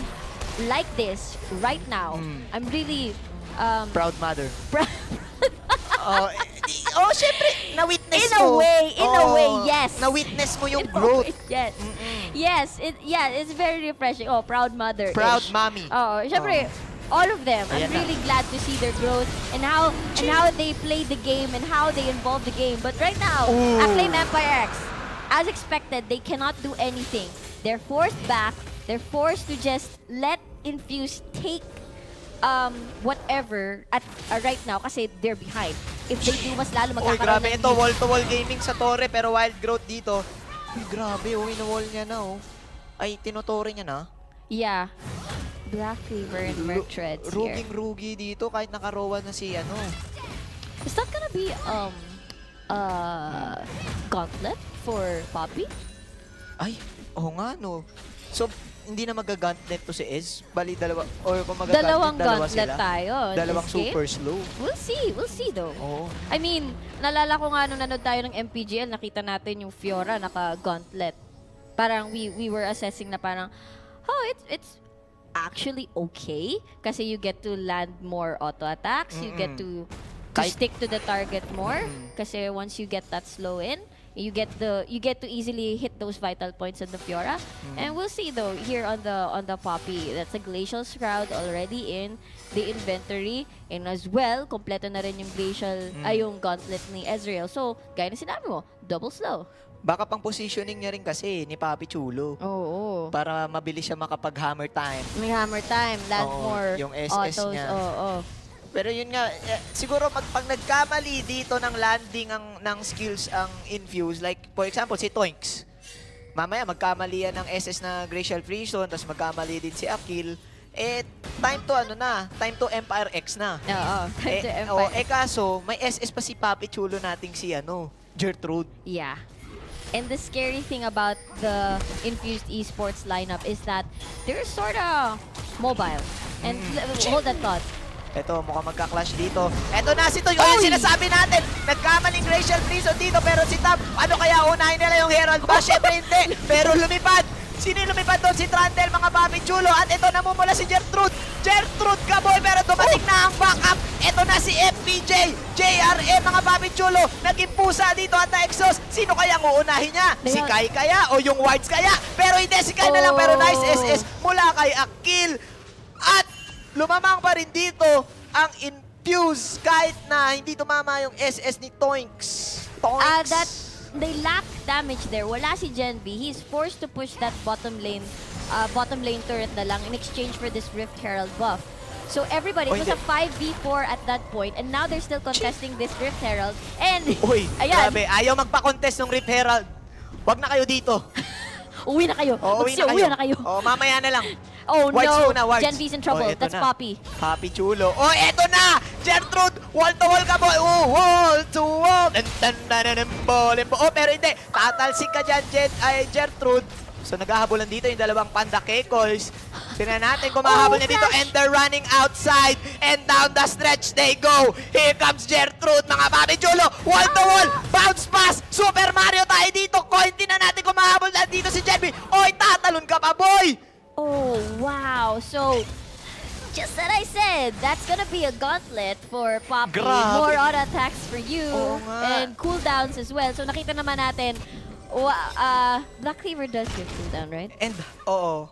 like this right now, I'm really... proud mother. Syempre, na-witness In mo. a way, yes. Na-witness mo yung growth. Yes. Yes, it's very refreshing. Oh, proud mother. Proud mommy. Oh, syempre, all of them. I'm really glad to see their growth and how they play the game and how they involve the game. But right now, Acclaim Empire X, as expected, they cannot do anything. They're forced back. They're forced to just let Infuse take whatever at right now kasi they're behind. If they do, mas lalo magkakaroon grabe ito. Wall-to-wall gaming sa Torre pero wild growth dito. Grabe, ino-wall niya na Ay, tinotore niya na. Yeah. Black Cleaver and Merc Treads here. Ruging-rugi dito kahit nakarowan na si Is that gonna be gauntlet for Poppy? Ay, nga no. So, hindi na mag-gauntlet to si Ez? Bali, dalawa. Or kung mag-gauntlet, dalawa gauntlet sila. tayo. Dalawang super slow. We'll see though. Oo. I mean, nalala ko nga nung nanood tayo ng MPGL, nakita natin yung Fiora naka-gauntlet. Parang we were assessing na parang, it's actually okay kasi you get to land more auto attacks, you get to stick to the target more kasi once you get that slow in, you get to easily hit those vital points on the Fiora. And we'll see though here on the Poppy, that's a Glacial Shroud already in the inventory, and as well kompleto na rin yung Glacial yung gauntlet ni Ezreal. So gaya na sinabi mo, double slow. Baka pang positioning niya rin kasi ni Papi Chulo. Oo. Para mabilis siya makapag-hammer time. May hammer time, land more yung SS autos. niya. Oo. Pero yun nga, siguro pag nagkamali dito ng landing ng skills ang Infuse, like for example si Toinks, mamaya magkamali yan ng SS na Glacial Freezone, tapos magkamali din si Akil, time to Empire X na. Oo, time to Empire. Kaso, may SS pa si Papi Chulo nating si Gertrude. Yeah. And the scary thing about the Infused Esports lineup is that they're sort of mobile. And hold that thought. Ito, mukhang magka-clash dito. Ito na si Toy. Yung sinasabi natin, nagkamaling Glacial Freezone dito, pero si Tab, ano kaya unahin nila yung Herald ba? Siyempre hindi. Pero lumipad. Sino yung lumipad doon? Si Trundle, mga papi chulo. At ito, namumula si Gertrude. Gertrude ka, boy, pero dumating na ang backup. Ito na si FPJ. JRM, mga papi chulo. Naging pusa dito at na-exhaust. Sino kaya ang uunahin niya? Si Kai kaya o yung Wards kaya? Pero hindi, si Kai na lang. Pero nice SS mula kay Akil. At lumamang pa rin dito ang Infuse kahit na hindi tumama yung SS ni Toinks. They lack damage there. Wala si Gen B. He's forced to push that bottom lane turret na lang in exchange for this Rift Herald buff. So everybody, it was a 5v4 at that point, and now they're still contesting this Rift Herald. And, Uy, ayan. grabe. Ayaw magpa-contest ng Rift Herald. Wag na kayo dito. Uwi na kayo. Uwi na kayo. Mamaya na lang. Oh Wards no, muna, Wards. Gen B's in trouble. That's na. Poppy. Poppy chulo. Oh, eto na! Gertrude! Wall to wall ka, boy! Oh, wall to wall! Oh, pero hindi. Tatalsik ka dyan, Gertrude. So, naghahabulan dito yung dalawang Panda Kekoys. Tingnan natin kung mahahabol niya dito. And they're running outside. And down the stretch they go. Here comes Gertrude, mga papi chulo. Wall to wall. Bounce pass. Super Mario tayo dito. Coin din na natin kung mahahabol na dito si Jenby. Oy, tatalon ka pa, boy! Oh, wow. So, just that I said, that's gonna be a gauntlet for Poppy. Grabe. More auto attacks for you. Oo nga. And cooldowns as well. So, nakita naman natin, Black Cleaver does give cooldown, right? And, oo.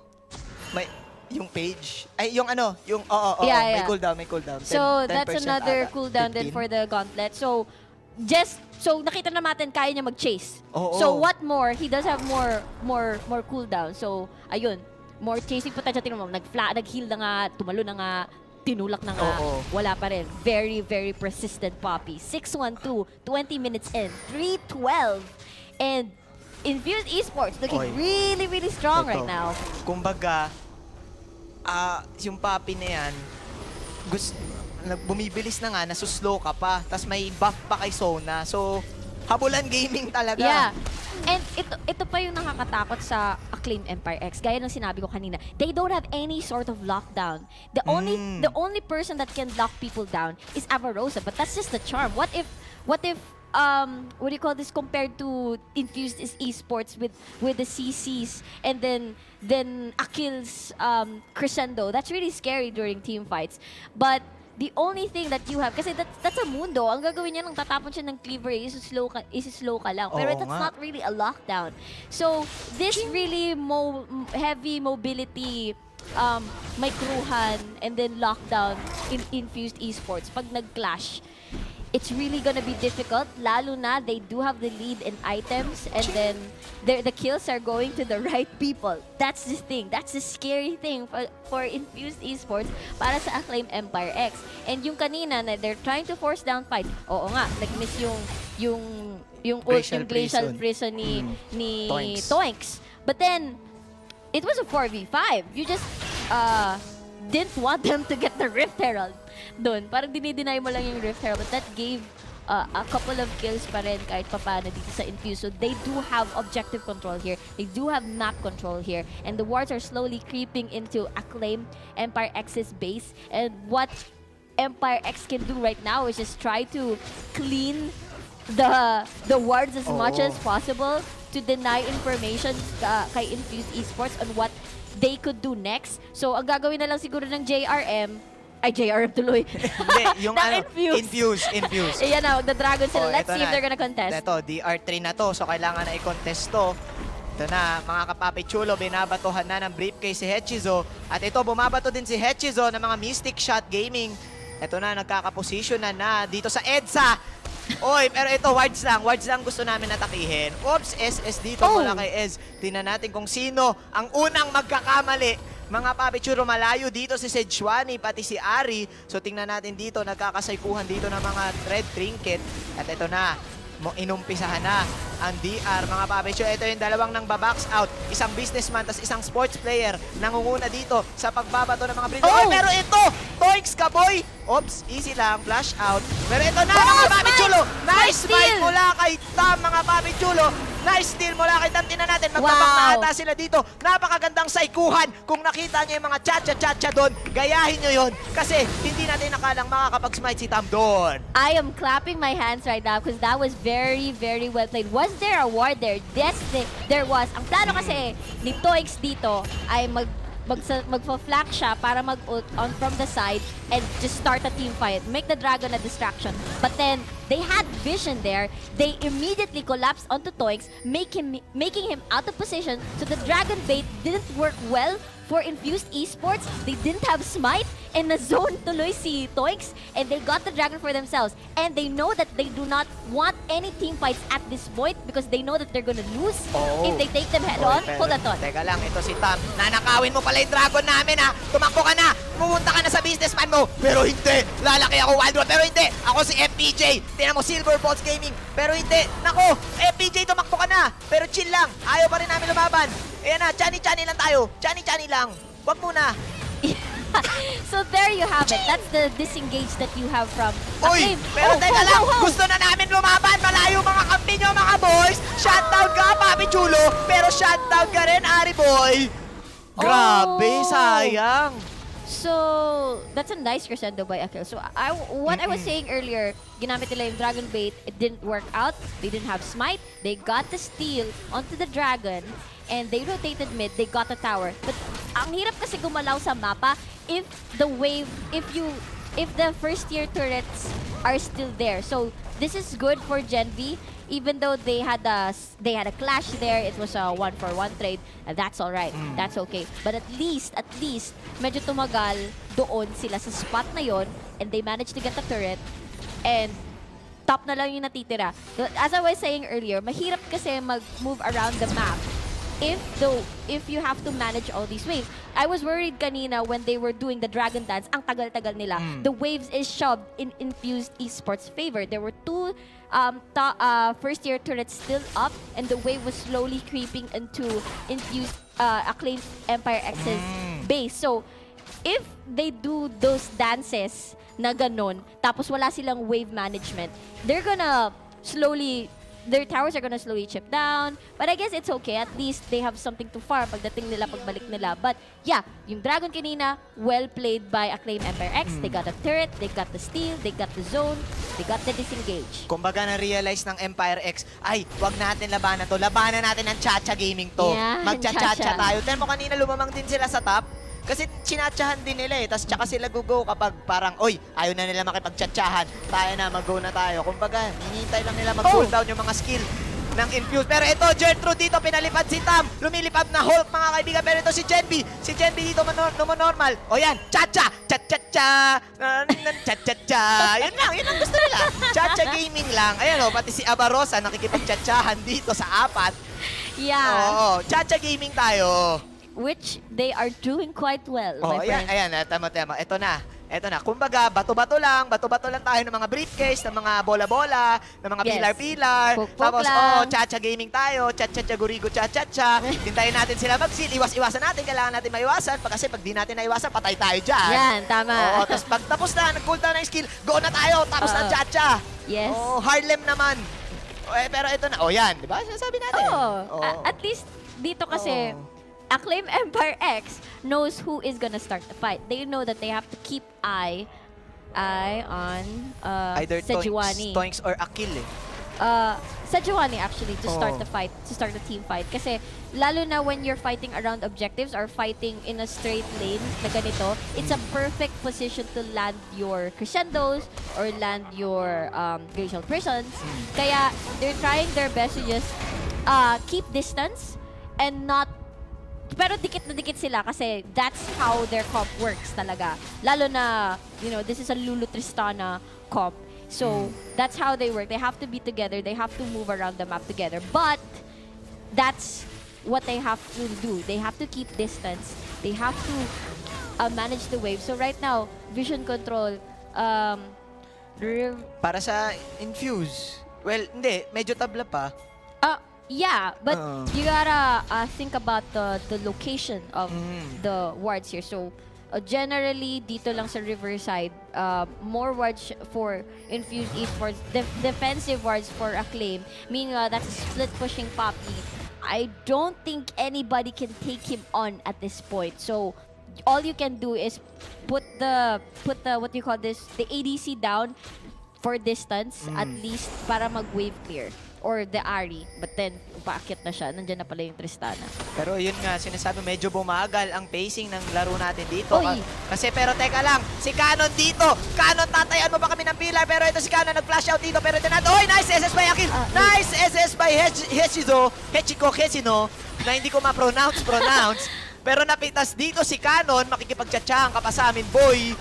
May, yung page. Ay, yung ano, yung, Yeah, may cooldown, may cooldown. So, 10% that's another ata. cooldown then 15. for the gauntlet. So, nakita naman natin kaya niya mag-chase. Oo. So, what more? He does have more cooldown. So, ayun. More chasing potential. Tingnan mo, nag-heal na nga, tumalo na nga, tinulak na nga. Oo. Wala pa rin. Very, very persistent Poppy. 6-1-2, 20 minutes in, 3-12. And Infused Esports looking really, really strong right now. Kumbaga, yung Poppy na yan, bumibilis na nga, nasuslow ka pa, tas may buff pa kay Sona. So, habulan gaming talaga. Yeah. And ito pa yung nakakatakot sa Acclaim Empire X. Gaya ng sinabi ko kanina, they don't have any sort of lockdown. The only person that can lock people down is Avarosa, but that's just the charm. What if what do you call this, compared to Infused Esports with the CCs and then Akil's crescendo? That's really scary during team fights. But the only thing that you have, kasi that's a mundo. Ang gagawin niya nang tatapon siya ng cleaver, isi-slow ka lang. Pero that's not really a lockdown. So, this really heavy mobility, may kruhan, and then lockdown in Infused Esports. Pag nag-clash, it's really gonna be difficult, lalo na they do have the lead in items, and then the kills are going to the right people. That's the thing. That's the scary thing for Infused Esports para sa Acclaim Empire X. And yung kanina na they're trying to force down fight. Oo nga, nag-miss yung Glacial Prison ni Toinks. But then, it was a 4v5. You just didn't want them to get the Rift Herald doon. Parang dinideny mo lang yung Rift Herald, but that gave a couple of kills pa rin kahit papano dito sa Infuse. So they do have objective control here. They do have map control here. And the wards are slowly creeping into Acclaim Empire X's base. And what Empire X can do right now is just try to clean the wards as much as possible to deny information kay Infused Esports on what they could do next. So ang gagawin na lang siguro ng JRM, JRM tuloy. Hindi, yung Infuse. Ayan na, magda-dragon sila. Let's see if they're gonna contest. Ito, DR3 na to. So, kailangan na i-contest to. Ito na, mga kapapi chulo, binabatuhan na ng briefcase si Hechizo. At ito, bumabato din si Hechizo ng mga Mystic Shot Gaming. Ito na, nagkakaposisyon na dito sa EDSA. Oy, pero ito, wards lang gusto namin natakihin. Oops, SS dito mula kay Ez. Tingnan natin kung sino ang unang magkakamali. Mga papi churo, malayo dito si Sejuani, pati si Ari. So tingnan natin dito, nagkakasaykuhan dito ng mga red trinket. At ito na, inumpisahan na ang DR, mga papi churo. Ito yung dalawang nang babox out. Isang businessman, tas isang sports player. Nangunguna dito sa pagbabato ng mga breeder. Oh, pero ito, Toinks ka, boy! Oops, easy lang, flash out. Pero ito na, mga papi chulo! Nice fight mula kay by Tam, mga Papi Chulo. Nice steal mula kay Tam. Tingnan natin, magpapang na ata sila dito. Napakagandang saikuhan. Kung nakita nyo yung mga cha-cha-cha-cha doon, gayahin nyo yun. Kasi hindi natin nakalang makakapag-smite si Tam doon. I am clapping my hands right now because that was very, very well played. Was there a ward there? Yes, there was. Ang plano kasi ni Toix dito ay magpa-flank siya para mag-ult on from the side and just start a team fight. Make the dragon a distraction. But then, they had vision there. They immediately collapsed onto Toix, making him out of position. So the dragon bait didn't work well for Infused Esports. They didn't have smite and na-zone tuloy si Toix and they got the dragon for themselves. And they know that they do not want any team fights at this point because they know that they're gonna lose if they take them head-on. Hold on, Ton. Teka lang, ito si Tam. Nanakawin mo pala yung dragon namin, ha? Tumakbo ka na! Pumunta ka na sa businessman mo! Pero hindi! Lalaki ako, Wild One! Pero hindi! Ako si FPJ! Tingnan mo, Silver Balls Gaming! Pero hindi! Nako! FPJ, tumakbo ka na! Pero chill lang! Ayaw pa rin namin lumaban! Ayan na, chani-chani lang tayo! Chani-chani lang! Wag muna! So there you have it. That's the disengage that you have from Uy! Acclaim. Pero teka lang! Gusto na namin lumaban! Malayo mga kampi nyo, mga boys! Shutdown ka, Papi Chulo! Pero shutdown ka rin, Ari Boy! Grabe, sayang! So, that's a nice crescendo by Akil. So, what I was saying earlier, ginamit nila yung dragon bait, it didn't work out. They didn't have smite. They got the steal onto the dragon, and they rotated mid. They got the tower. But ang hirap kasi gumalaw sa mapa if the wave, if the first tier turrets are still there. So, this is good for Gen V. Even though they had a clash there, it was a 1-for-1 trade. That's all right. That's okay. But at least medyo tumagal doon sila sa spot na yon, and they managed to get the turret, and top na lang yung natitira. As I was saying earlier, mahirap kasi mag-move around the map if you have to manage all these waves. I was worried kanina when they were doing the dragon dance, ang tagal-tagal nila. The waves is shoved in Infused Esports' favor. There were two first tier turrets still up, and the wave was slowly creeping into Infused Acclaimed Empire X's base. So, if they do those dances na ganon, tapos wala silang wave management, their towers are gonna slowly chip down. But I guess it's okay. At least they have something to farm pagdating nila, pagbalik nila. But yeah, yung dragon kanina, well played by Acclaim Empire X. They got the turret, they got the steal, they got the zone, they got the disengage. Kumbaga na-realize ng Empire X, ay, wag natin labanan to. Labanan natin ng Chacha Gaming to. Yeah, Magcha-chacha Chacha. tayo. Tignan mo kanina lumamang din sila sa top. Kasi sinatsahan din nila eh. Tapos tsaka sila go kapag parang, oy, ayaw na nila makipagtsatsahan. Tayo na, mag-go na tayo. Kumbaga, hinihintay lang nila mag-cooldown yung mga skill ng Infuse. Pero ito, Gertrude dito, pinalipad si Tam. Lumilipad na Hulk, mga kaibigan. Pero ito si Genby. Si Genby dito, normal. O yan, cha-cha, cha-cha-cha, cha-cha-cha. Yun lang gusto nila. Cha-cha gaming lang. Ayan o, pati si Abarosa nakikipagtsatsahan dito sa apat. Yeah. Oo, cha-cha gaming tayo. Which they are doing quite well, my friend. Ayan, tama. Ito na. Kumbaga, bato-bato lang tayo ng mga briefcase, ng mga bola-bola, ng mga pilar-pilar. Tapos, cha-cha gaming tayo, cha-cha-cha gurigo, cha-cha-cha. Hintayin natin sila mag-seal, iwas-iwasan natin, kailangan natin maiwasan. Kasi pag di natin naiwasan, patay tayo dyan. Yan, tama. Tapos pag tapos na, nag-cooldown na yung skill, go na tayo, tapos na cha-cha. Yes. Harlem naman. Pero ito na, yan, di ba? Sinasabi natin. At least, dito kasi, Acclaim Empire X knows who is gonna start the fight. They know that they have to keep eye on Either Sejuani. Toinks or Akil eh. Sejuani actually to start the fight, to start the team fight. Kasi lalo na when you're fighting around objectives or fighting in a straight lane na ganito, it's a perfect position to land your crescendos or land your glacial prisons. Kaya they're trying their best to just keep distance and not. Pero dikit na dikit sila kasi that's how their comp works talaga. Lalo na, this is a Lulu Tristana comp. So, that's how they work. They have to be together. They have to move around the map together. But, that's what they have to do. They have to keep distance. They have to manage the wave. So, right now, vision control, para sa Infuse, well, hindi. Medyo tabla pa. yeah, but you gotta think about the location of the wards here. So, generally, dito lang sa Riverside, more wards for Infused Esports, defensive wards for Acclaim. Meanwhile, that's split pushing Poppy. I don't think anybody can take him on at this point. So, all you can do is put the what do you call this, the ADC down for distance at least para mag-wave clear. Or the Ari, but then paakyat na siya, nandiyan na pala yung Tristana. Pero yun nga, sinasabi medyo bumagal ang pacing ng laro natin dito. Oy. Kasi pero teka lang, si Canon dito. Canon, tatayan mo ba kami ng pillar? Pero ito si Canon, nag-flash out dito. Pero ito natin, oy, nice SS by Akil. Nice SS by Hechino, na hindi ko ma-pronounce. Pero napitas dito si Canon, makikipagtsatsahan ka pa sa amin, boy.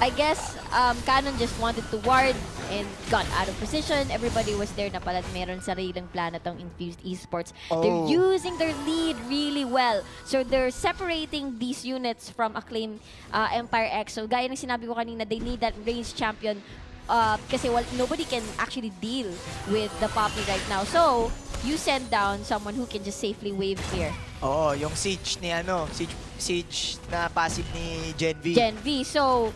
I guess Canon just wanted to ward and got out of position. Everybody was there na pala meron sariling plano tong Infused Esports. They're using their lead really well. So they're separating these units from Acclaim Empire X. So gaya ng sinabi ko kanina, they need that ranged champion kasi nobody can actually deal with the Poppy right now. So you send down someone who can just safely wave clear. Oo, yung siege ni siege na passive ni Gen V. So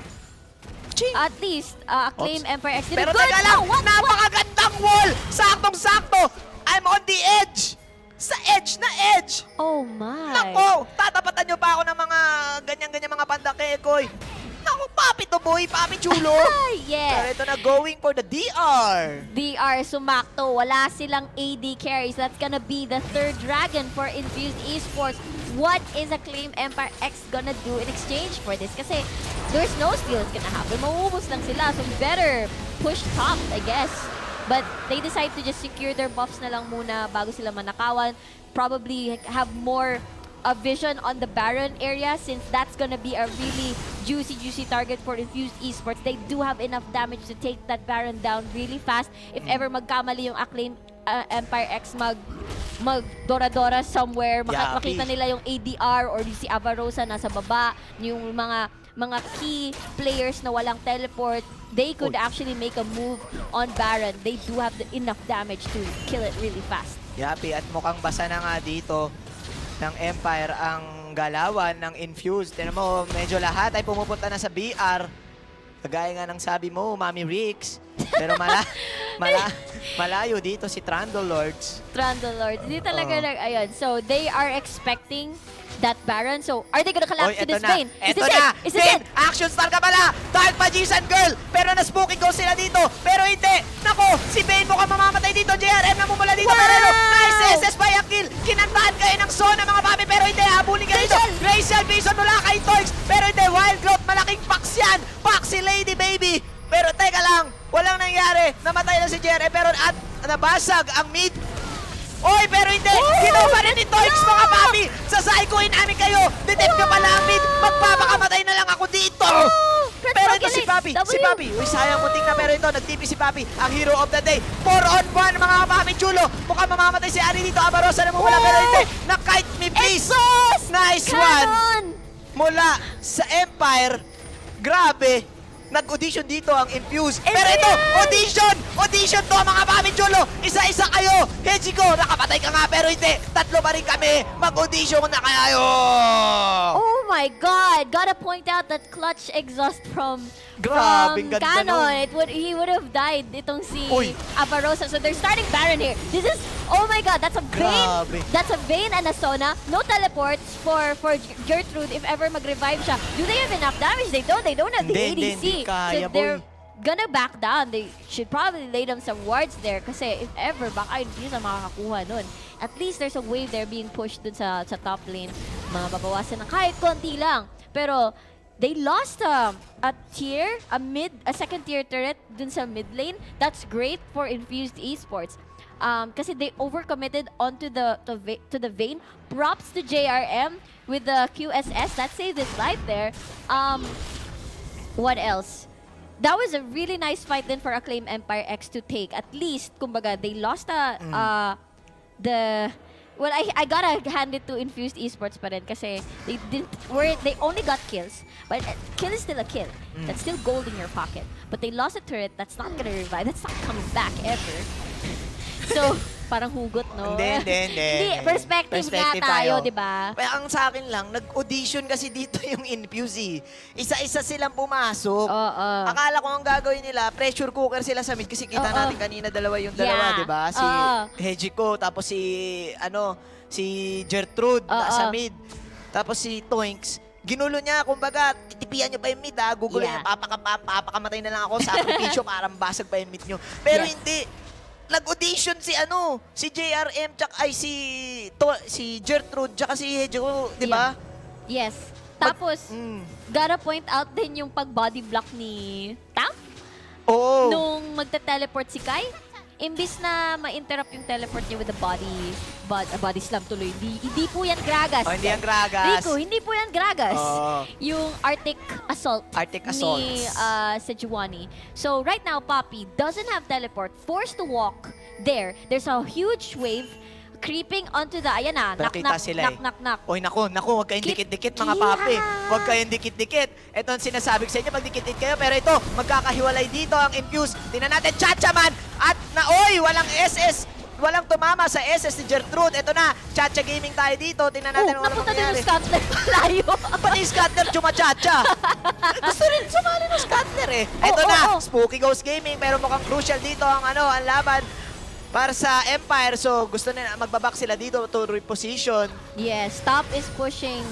at least, Acclaim Empire X did pero a good. teka lang, napakagandang wall! Saktong-sakto! I'm on the edge! Sa edge na edge! Oh my! Nako! Tatapatan nyo pa ako ng mga ganyan-ganyan mga pandakekoy. Naku, papi to boy! Papi chulo! Yeah! Pero ito na, going for the DR! DR sumakto. Wala silang AD carries. That's gonna be the third dragon for Infused Esports. What is Acclaim Empire X gonna do in exchange for this? Kasi there's no steals gonna happen. Mauubos lang sila. So better push top, I guess. But they decide to just secure their buffs na lang muna bago sila manakawan. Probably have more vision on the Baron area since that's gonna be a really juicy target for Infused Esports. They do have enough damage to take that Baron down really fast. If ever magkamali yung Acclaim Empire X mag-dora-dora somewhere, makita nila yung ADR or si Avarosa nasa baba, yung mga key players na walang teleport, they could actually make a move on Baron. They do have enough damage to kill it really fast. Yapi, at mukhang basa na nga dito ng Empire ang galawan ng Infused. Tignan mo, medyo lahat ay pumupunta na sa BR. Kagaya nga ng sabi mo, Mami Rix. Pero malayo dito si Trundle Lords. Hindi talaga ayun. So, they are expecting that Baron. So, are they gonna collapse to this Vayne? Is this it? Action star ka pala! Dark Magician Girl! Pero na-spooky go sila dito. Pero hindi! Nako! Si Vayne mukhang mamamatay dito. JRM na mumula dito. Wow! Pero nice SS by Akil! Kinantahan kayo ng zona mga papi. Pero hindi! Habulin ka dito! Racial Vision mula kay Toix! Pero hindi! Wild Growth! Malaking Pax yan! Paxi Lady baby! Pero teka lang! Walang nangyari! Namatay na si JRM. Pero at nabasag ang mid. Oy, pero hindi! Ginawa rin ni Toix, mga papi! Sasaikuin namin kayo! Detect nyo pala ang mid! Magpapakamatay na lang ako dito! Pero ito si Papi! Uy, sayang muting na pero ito, nag-TP si Papi, ang hero of the day. 4 on 1, mga papi chulo! Mukhang mamamatay si Ari dito, Avarosa na mawala, pero hindi! Na-kite me, please! Nice one! Mula sa Empire, grabe! Nag-audition dito ang Infuse. Pero ito, audition to mga papi chulo. Isa-isa kayo. Hechiko, nakapatay ka nga pero hindi. Tatlo pa rin kami. Mag-audition na kayo. Oh my God! Gotta point out that clutch exhaust from Canon. He would have died. Itong si Avarosa. So they're starting Baron here. This is, oh my God, that's a Vayne. That's a Vayne and a Sona. No teleports for Gertrude if ever mag-revive siya. Do they have enough damage? They don't have the ADC. Kaya, so they're gonna back down. They should probably lay them some wards there kasi if ever, baka Infuse ang makakakuha nun. At least there's a wave there being pushed dun sa top lane. Mga babawasan ng kahit konti lang. Pero they lost a second tier turret dun sa mid lane. That's great for Infused Esports. Kasi they overcommitted onto to the Vayne. Props to JRM with the QSS. That saved his life there. What else? That was a really nice fight then for Acclaim Empire X to take. At least, kumbaga, they lost I gotta hand it to Infused Esports pa rin kasi they only got kills. But kill is still a kill. That's still gold in your pocket. But they lost a turret that's not gonna revive. That's not coming back ever. So parang hugot, no? Hindi. Perspective nga tayo, di ba? Ang sa akin lang, nag-audition kasi dito yung Infuse. Isa-isa silang pumasok. Oo. Akala ko ang gagawin nila, pressure cooker sila sa mid kasi kita natin kanina dalawa yung dalawa, Yeah. di ba? Si Hejiko, tapos si Gertrude sa mid. Tapos si Toinks. Ginulo niya, kumbaga, titipian niyo pa yung mid, gugulo niya, papakamatay na lang ako, sakripisyo, parang basag pa yung mid niyo. Pero hindi, nag-audition si JRM, tsaka si Gertrude, tsaka si Hejiko, di ba? Yes. Tapos, gotta point out din yung pag-body block ni Tam. Oo. Nung magta-teleport si Kai. Imbis na ma-interrupt yung teleport niya with a body slam tuloy. Hindi po yan Gragas. Hindi yan Gragas. Rico, hindi po yan Gragas. Yung Arctic Assault ni Sejuani. So right now, Poppy doesn't have teleport, forced to walk there. There's a huge wave creeping onto the, ayan na, knock. Oy, naku, huwag kayong dikit-dikit mga papi. Huwag kayong dikit-dikit. Ito ang sinasabi ko sa inyo, magdikit-dikit kayo. Pero ito, magkakahiwalay dito ang Infuse. Tingnan natin, Chachaman! At walang SS. Walang tumama sa SS ni Gertrude. Ito na, Chacha Gaming tayo dito. Tingnan natin kung ano napunta din mangyayari. yung Scuttler. Layo. Pati yung Scuttler, chumachacha. Gusto rin sumali ng Scuttler eh. Ito na, Spooky Ghost Gaming. Pero mukhang crucial dito ang laban para sa Empire. So, gusto na magbabak sila dito to reposition. Yes, Top is pushing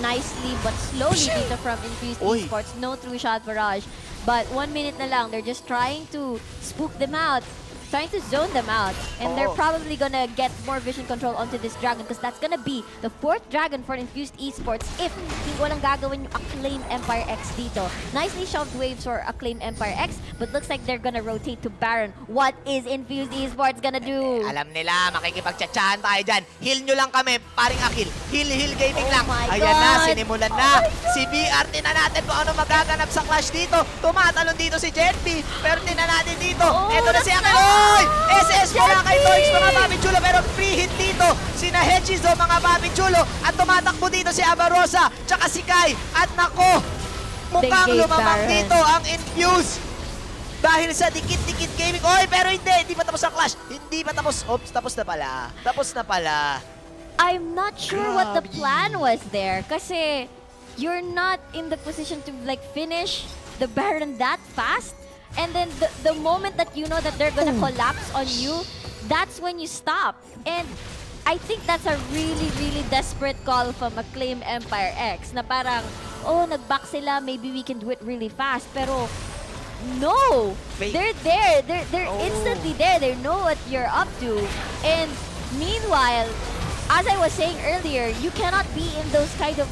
nicely but slowly dito from Infused Esports. No true shot barrage. But 1 minute na lang, they're just trying to spook them out. Trying to zone them out. And they're probably gonna get more vision control onto this dragon because that's gonna be the 4th dragon for Infused Esports if walang gagawin yung Acclaim Empire X dito. Nicely shoved waves for Acclaim Empire X, but looks like they're gonna rotate to Baron. What is Infused Esports gonna do? Alam nila, makikipagtsatsahan tayo dyan. Heal nyo lang kami, paring Akil. Heal gaming lang. my Ayan na, God. sinimulan na. Si BR, tinan natin kung ano magaganap sa clash dito. Tumatalon dito si Jetpi, pero tinan natin dito. Eto na si Akil. Oy! SS mula kay Toys, mga Bobby Chulo, pero free hit dito. Sina Hechizo, mga Bobby Chulo, at tumatakbo dito si Avarosa, tsaka si Kai. At nako, mukhang lumamang dito ang Infuse. Dahil sa dikit-dikit gaming. Oy, pero hindi pa tapos ang clash. Hindi pa tapos. Oops, tapos na pala. I'm not sure what the plan was there kasi you're not in the position to like finish the Baron that fast. And then the moment that you know that they're gonna collapse on you, that's when you stop. And I think that's a really, really desperate call from Acclaim Empire X na parang, nag-back sila, maybe we can do it really fast. Pero no! They're there. They're instantly there. They know what you're up to. And meanwhile, as I was saying earlier, you cannot be in those kind of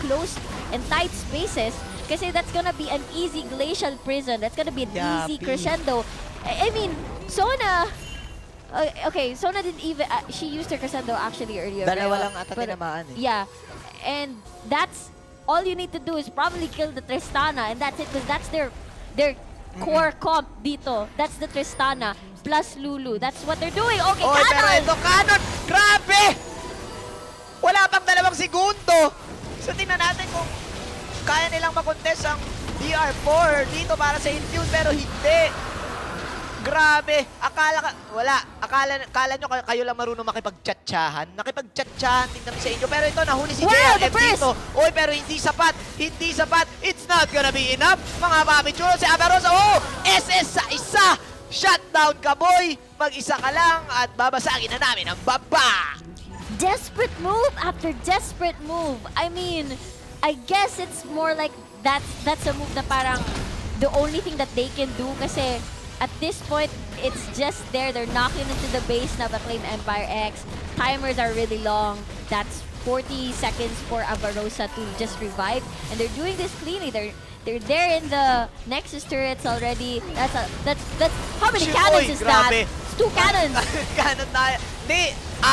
close and tight spaces kasi that's gonna be an easy glacial prison. That's gonna be an easy crescendo. I mean, Sona... okay, Sona didn't even... she used her crescendo actually earlier. Dalawa lang ata tinamaan eh. Yeah. And that's... all you need to do is probably kill the Tristana and that's it because that's their core comp dito. That's the Tristana plus Lulu. That's what they're doing. Okay, Canon! pero ito, Canon! Grabe! Wala pang 2 segundo! So, tingnan natin kung kaya nilang makontest ang DR4 dito para sa Infuse, pero hindi. Grabe. Akala nyo kayo lang marunong makipag-chatchahan. Nakipag-chatchahan, tingnan sa inyo. Pero ito, nahuli si JRM dito. Oy, pero hindi sapat. Hindi sapat. It's not gonna be enough. Mga Bobby Chulo, si Avarosa. SS sa isa. Shutdown ka, boy. Mag-isa ka lang at babasagin na namin ang baba. desperate move after desperate move. I mean, I guess it's more like that's a move na parang the only thing that they can do kasi at this point, it's just there. They're knocking into the base na Acclaim Empire X. Timers are really long. That's 40 seconds for Avarosa to just revive. And they're doing this cleanly. They're there in the Nexus turrets already. That's how many cannons is that? It's 2 cannons. Cannon tayo. Hindi, 4.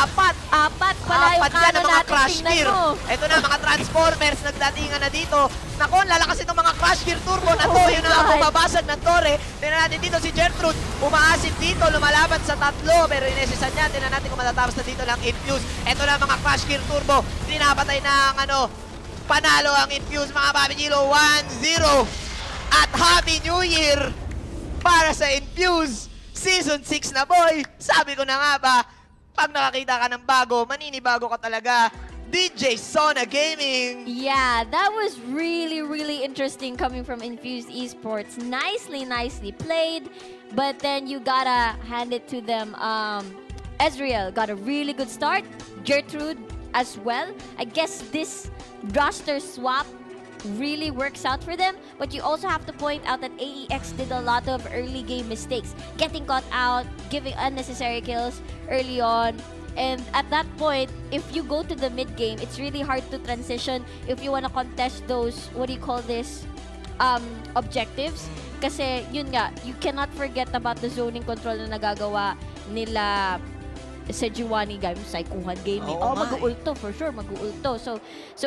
Apat pala yung yan ang cannon mga natin. crash Tingnan gear. mo. Ito na, mga transformers, nagdatingan na dito. Naku, lalakas itong mga crash gear turbo na to. Yun na ang bumabasag ng torre. Tingnan natin dito si Gertrude. Umaasip dito, lumalaban sa 3. Pero inesisan niya. Tingnan natin kung matatapos na dito ng Infuse. Ito na mga crash gear turbo. Pinapatay ng panalo ang Infuse, mga Bobby Gilo. 1-0. At Happy New Year para sa Infuse. Season 6 na, boy. Sabi ko na nga ba, Pag nakakita ka ng bago, maninibago ka talaga. DJ Sona Gaming! Yeah, that was really, really interesting coming from Infused Esports. Nicely played, but then you gotta hand it to them. Ezreal got a really good start. Gertrude as well. I guess this roster swap really works out for them, but you also have to point out that AEX did a lot of early game mistakes, getting caught out, giving unnecessary kills early on. And at that point, if you go to the mid game, it's really hard to transition if you want to contest those, what do you call this, objectives. Kasi yun nga, you cannot forget about the zoning control na nagagawa nila sa Juwani game, Saikuhan Gaming. Mag-uulto for sure, mag-uulto. So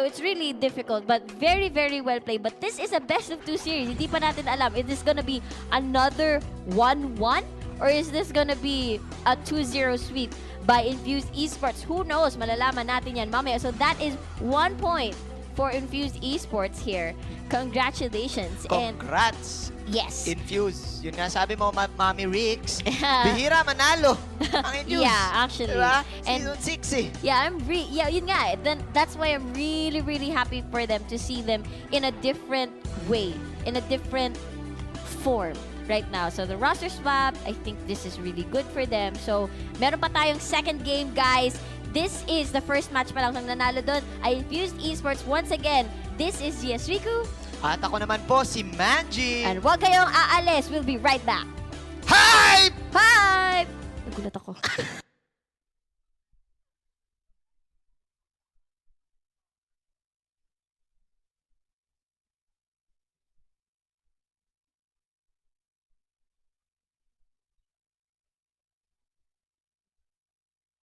it's really difficult, but very, very well played. But this is a best of 2 series. Hindi pa natin alam, is this gonna be another 1-1? Or is this gonna be a 2-0 sweep by Infused Esports? Who knows? Malalaman natin yan mamaya. So that is 1 point for Infused Esports here. Congratulations. Congrats! Yes. Infused. Yun nga sabi mo, Mami Rix. Bihira manalo ang Infused. Yeah, actually. Diba? And Season 6 eh. yeah, yun nga. Then that's why I'm really, really happy for them to see them in a different way, in a different form right now. So the roster swap, I think this is really good for them. So meron pa tayong second game, guys. This is the first match pa lang. Ang nanalo doon ay Infused Esports once again. This is GS Riku. At ako naman po, si Manji. And huwag kayong aalis. We'll be right back. Hype! Hype! Nagulat ako.